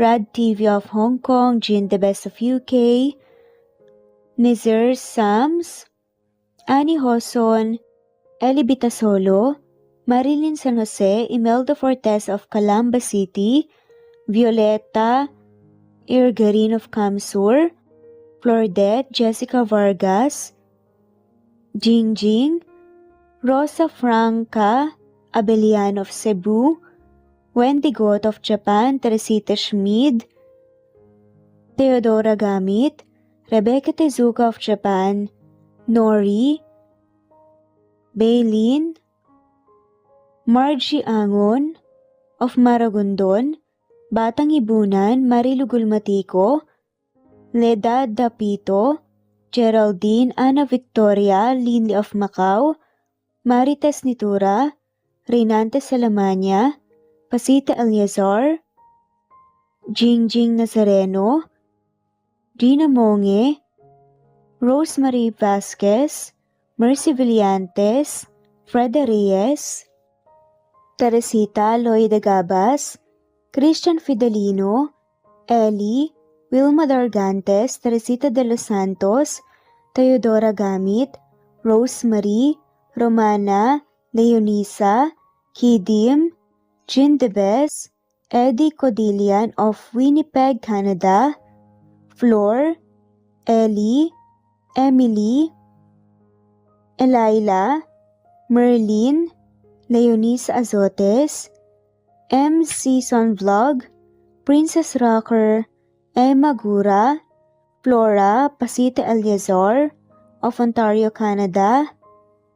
Rad TV of Hong Kong, Jean the Best of UK, Nizar Sams, Annie Hoson, Ellie Bitasolo, Marilyn San Jose, Imelda Fortes of Calamba City, Violeta Irgarin of Kamsur, Flordet, Jessica Vargas, Jingjing, Rosa Franca Abelian of Cebu, Wendy Goth of Japan, Teresita Schmid, Theodora Gamit, Rebecca Tezuka of Japan, Nori, Baylin, Margie Angon of Maragondon, Batang Ibunan, Marilu Gulmatico, Leda Dapito, Geraldine Ana Victoria Linley of Macau, Marites Nitura, Reynante Salamania, Pasita Eliazar, Jingjing Nazareno, Gina Monge, Rosemary Vasquez, Mercy Villantes, Freda Reyes, Teresita Loida Gabas, Christian Fidelino, Ellie, Wilma Dargantes, Teresita de los Santos, Teodora Gamit, Rosemary, Romana, Leonisa, Kidim, Jean Debes, Eddie Codillian of Winnipeg, Canada, Flor, Ellie, Emily, Elila, Merlin, Leonisa Azotes, M. Season Vlog, Princess Rocker, Emma Gura, Flora Pasita Eliazar of Ontario, Canada,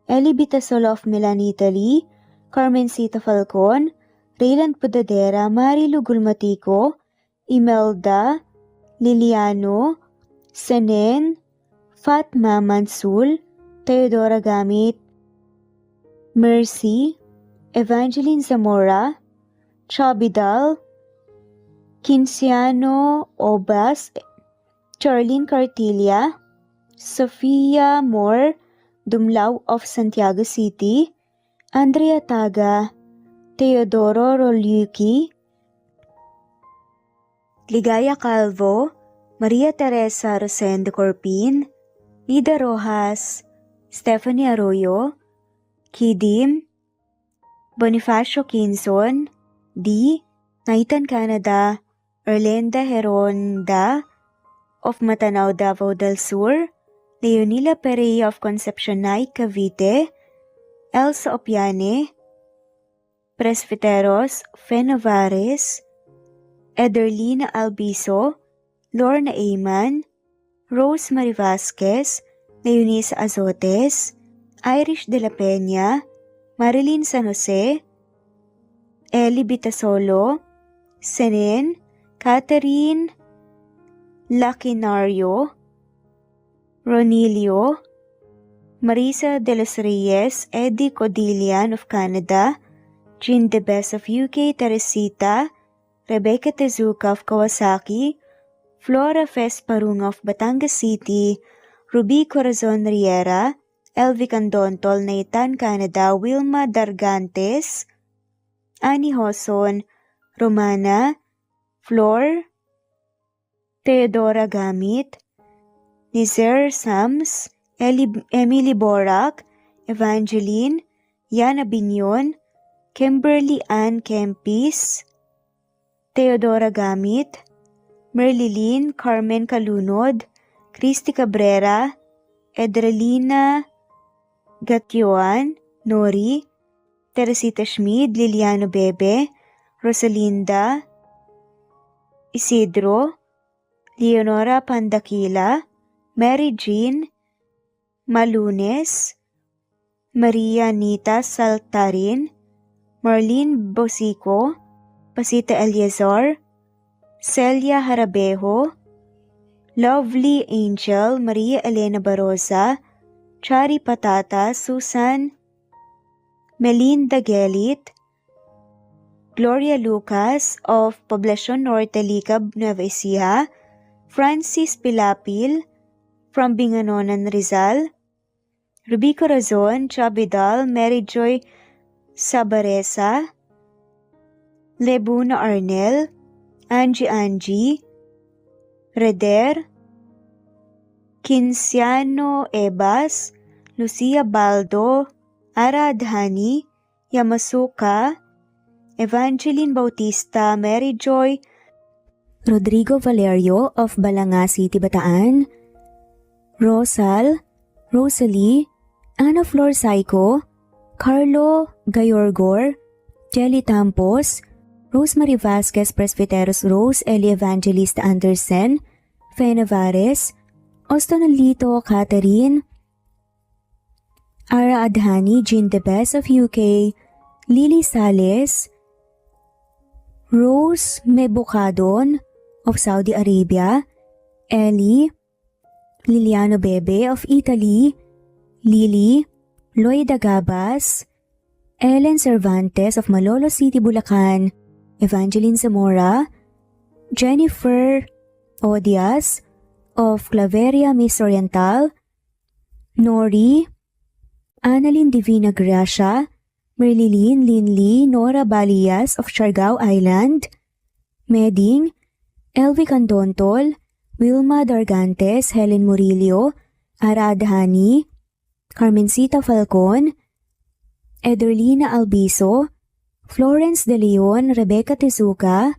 Ellie Bitasol of Milan, Italy, Carmencita Falcon, Rayland Pudadera, Marilu Gulmatico, Imelda, Liliano, Senen, Fatma Mansul, Teodora Gamit, Mercy, Evangeline Zamora, Chabidal, Kinciano Obas, Charlene Cartilla, Sofia Moore, Dumlao of Santiago City, Andrea Taga, Teodoro Roliuki, Ligaya Calvo, Maria Teresa Rosendo Corpin, Ida Rojas, Stephanie Arroyo, Kidim, Bonifacio Quinzon, D. Naitan Canada, Erlenda Heronda of Matanao, Davao del Sur, Leonila Perea of Concepcion, Naik, Cavite, Elsa Opiane, Presbiteros Fenovares, Ederlina Albiso, Lorna Ayman, Rosemary Vasquez, Leonisa Azotes, Irish de la Peña, Marilyn San Jose, Ellie Bitasolo, Senen, Catherine Lacinario, Ronilio, Marisa de los Reyes, Eddie Codillian of Canada, Jean Debes of UK, Teresita, Rebecca Tezuka of Kawasaki, Flora Fesparung of Batangas City, Ruby Corazon Riera, Elvi Candontol, Naitan Canada, Wilma Dargantes, Annie Hoson, Romana, Flor, Teodora Gamit, Nizer Sams, Emily Borak, Evangeline, Yana Binyon, Kimberly Ann Kempis, Teodora Gamit, Merlilyn Carmen Calunod, Christy Cabrera, Edralina Gatyoan, Nori, Teresita Schmid, Liliano Bebe, Rosalinda, Isidro, Leonora Pandakila, Mary Jean Malunes, Maria Nita Saltarin, Marlene Bosico, Pasita Eliazar, Celia Harabejo, Lovely Angel, Maria Elena Barosa, Chari Patata, Susan Melinda Gelit, Gloria Lucas of Poblacion Norte, Licab, Nueva Ecija, Francis Pilapil from Binganonan, Rizal, Ruby Corazon, Chabidal, Mary Joy Sabaresa, Lebuna Arnel, Angie, Reder, Kinciano Ebas, Lucia Baldo, Ara Adhani, Yamasuka, Evangeline Bautista, Mary Joy, Rodrigo Valerio of Balanga City, Bataan, Rosal, Rosalie, Ana Flor Saico, Carlo Gayorgor, Jelly Tampos, Rosemary Vasquez Presbiteros Rose, Eli Evangelista Anderson, Fe Navares, Ostonalito Catherine, Ara Adhani, Jean Debes of UK, Lily Sales, Rose Mebukadon of Saudi Arabia, Ellie, Liliano Bebe of Italy, Lily, Loida Gabas, Ellen Cervantes of Malolo City, Bulacan, Evangeline Zamora, Jennifer Odias of Claveria Miss Oriental, Nori, Annalyn Divina Gracia, Merlilyn Linley Nora Balias of Siargao Island, Meding, Elvi Candontol, Wilma Dargantes, Helen Murillo, Ara Adhani, Carmencita Falcon, Ederlina Albiso, Florence De Leon, Rebecca Tezuka,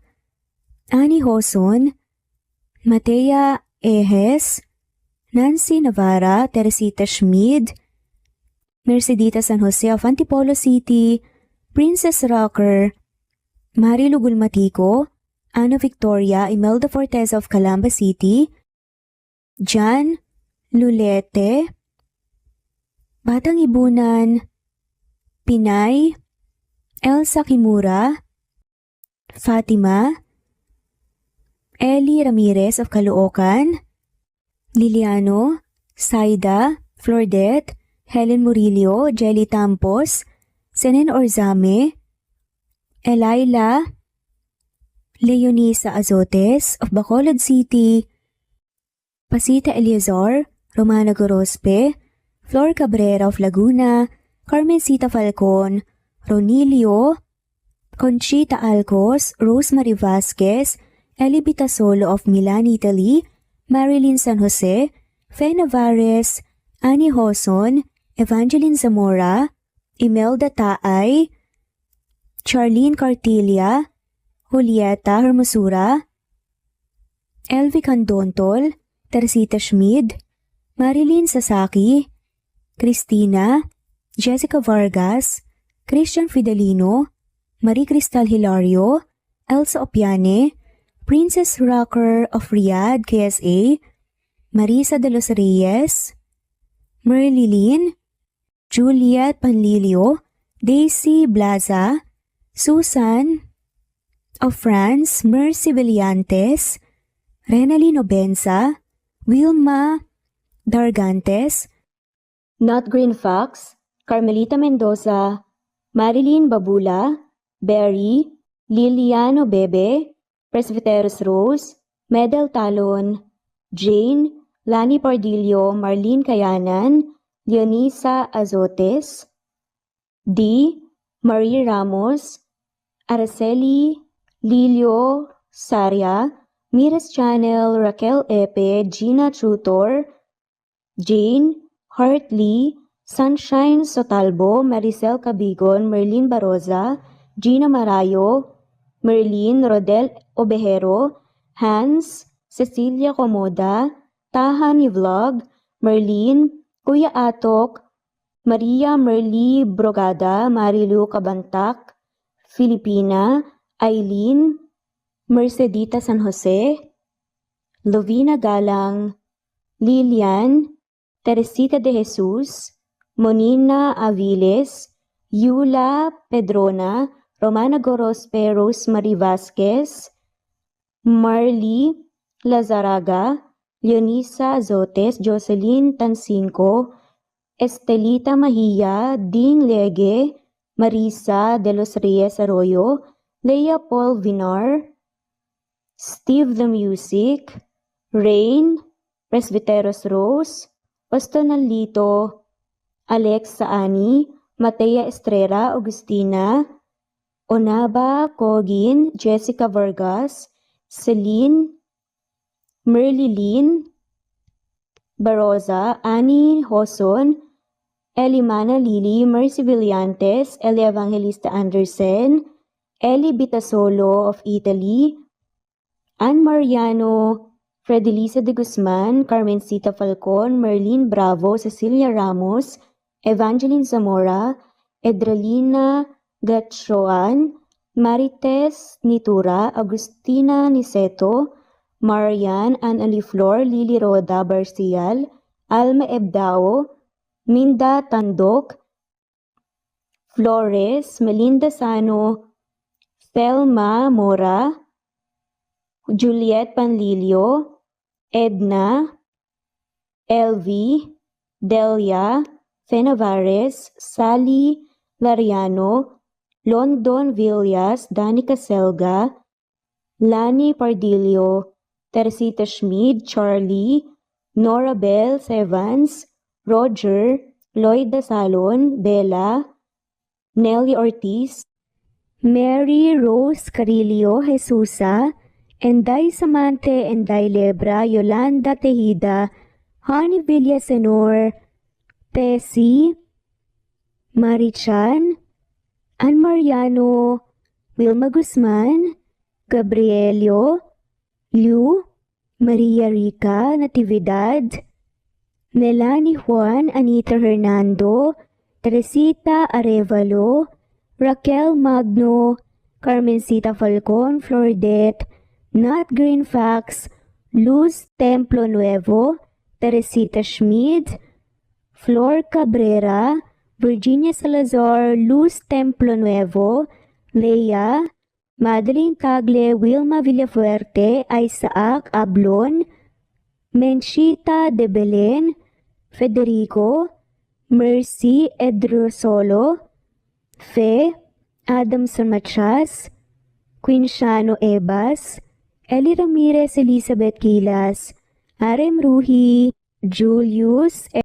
Annie Hoson, Matea Ejes, Nancy Navarra, Teresita Schmid, Mercedita San Jose of Antipolo City, Princess Rocker, Marilu Gulmatico, Ana Victoria, Imelda Fortes of Calamba City, Jan Lulete, Batang Ibunan, Pinay, Elsa Kimura, Fatima, Ellie Ramirez of Caloocan, Liliano, Saida, Flordet, Helen Murillo, Jelly Tampos, Senen Orzame, Elaila, Leonisa Azotes of Bacolod City, Pasita Eliazar, Romana Gorospe, Flor Cabrera of Laguna, Carmencita Falcon, Ronilio, Conchita Alcos, Rosemary Vasquez, Eli Bitasolo of Milan, Italy, Marilyn San Jose, Fe Navares, Annie Hoson, Evangeline Zamora, Imelda Taay, Charlene Cartilia, Julieta Hermosura, Elvi Candontol, Teresita Schmid, Marilyn Sasaki, Christina, Jessica Vargas, Christian Fidelino, Marie Cristal Hilario, Elsa Opiane, Princess Rocker of Riyadh, KSA, Marisa de los Reyes, Merlilyn, Juliet Panlilio, Daisy Blaza, Susan of France, Mercy Villantes, Renalyn Obenza, Wilma Dargantes, Not Green Fox, Carmelita Mendoza, Marilyn Babula, Berry, Liliano Bebe, Presbyteros Rose, Medel Talon, Jane, Lani Pardillo, Marlene Kayanan, Leonisa Azotes, D. Marie Ramos, Araceli Lilio Saria, Miras Channel, Raquel Epe, Gina Trutor, Jane, Hartley, Sunshine Sotalbo, Maricel Cabigon, Merlin Baroza, Gina Marayo, Merlin Rodel Obejero, Hans, Cecilia Comoda, Taha ni Vlog, Merlin, Kuya Atok, Maria Merly Brogada, Marilu Cabantak, Filipina, Eileen, Mercedita San Jose, Lovina Galang, Lilian, Teresita de Jesus, Monina Aviles, Yula Pedrona, Romana Gorospe, Rosemary Vasquez, Marley Lazaraga, Leonisa Azotes, Jocelyn Tancinco, Estelita Mahia, Ding Lege, Marisa de los Reyes Arroyo, Leia Paul Vinar, Steve the Music, Rain, Presbyteros Rose, Ostonalito, Alex Saani, Matea Estrera, Agustina, Onaba Cogin, Jessica Vargas, Celine, Merlilyn Baroza, Annie Hoson, Elimana Lili, Mercy Villantes, Eli Evangelista Anderson, Eli Bitasolo of Italy, Ann Mariano, Fredelisa de Guzman, Carmencita Falcon, Merlin Bravo, Cecilia Ramos, Evangeline Zamora, Edralina Gatchoan, Marites Nitura, Agustina Niceto, Marian, Ann Aliflor, Lily Roda Barcial, Alma Ebdao, Minda Tandok, Flores, Melinda Sano, Thelma Mora, Juliet Panlilio, Edna, Elvi, Delia, Fenavares, Sally Lariano, London Villas, Danica Selga, Lani Pardillo, Teresita Schmid, Charlie, Nora Bells Evans, Roger, Lloyd Dasalon, Bella, Nelly Ortiz, Mary Rose Carillo Jesusa, Enday Samante, Enday Lebra, Yolanda Tejida, Honey Villasenor, Tessie, Marichan, Ann Mariano, Wilma Guzman, Gabrielio, Liu, Maria Rica Natividad, Melanie Juan, Anita Hernando, Teresita Arevalo, Raquel Magno, Carmencita Falcon, Flordet, Nat Greenfax, Luz Templo Nuevo, Teresita Schmid, Flor Cabrera, Virginia Salazar, Luz Templo Nuevo, Leia, Madeline Tagle, Wilma Villafuerte, Isaac Ablon, Menchita de Belen, Federico, Mercy Edrosolo, Fe, Adamson Machas, Quinciano Ebas, Eli Ramirez Elizabeth Gilas, Arem Ruhi, Julius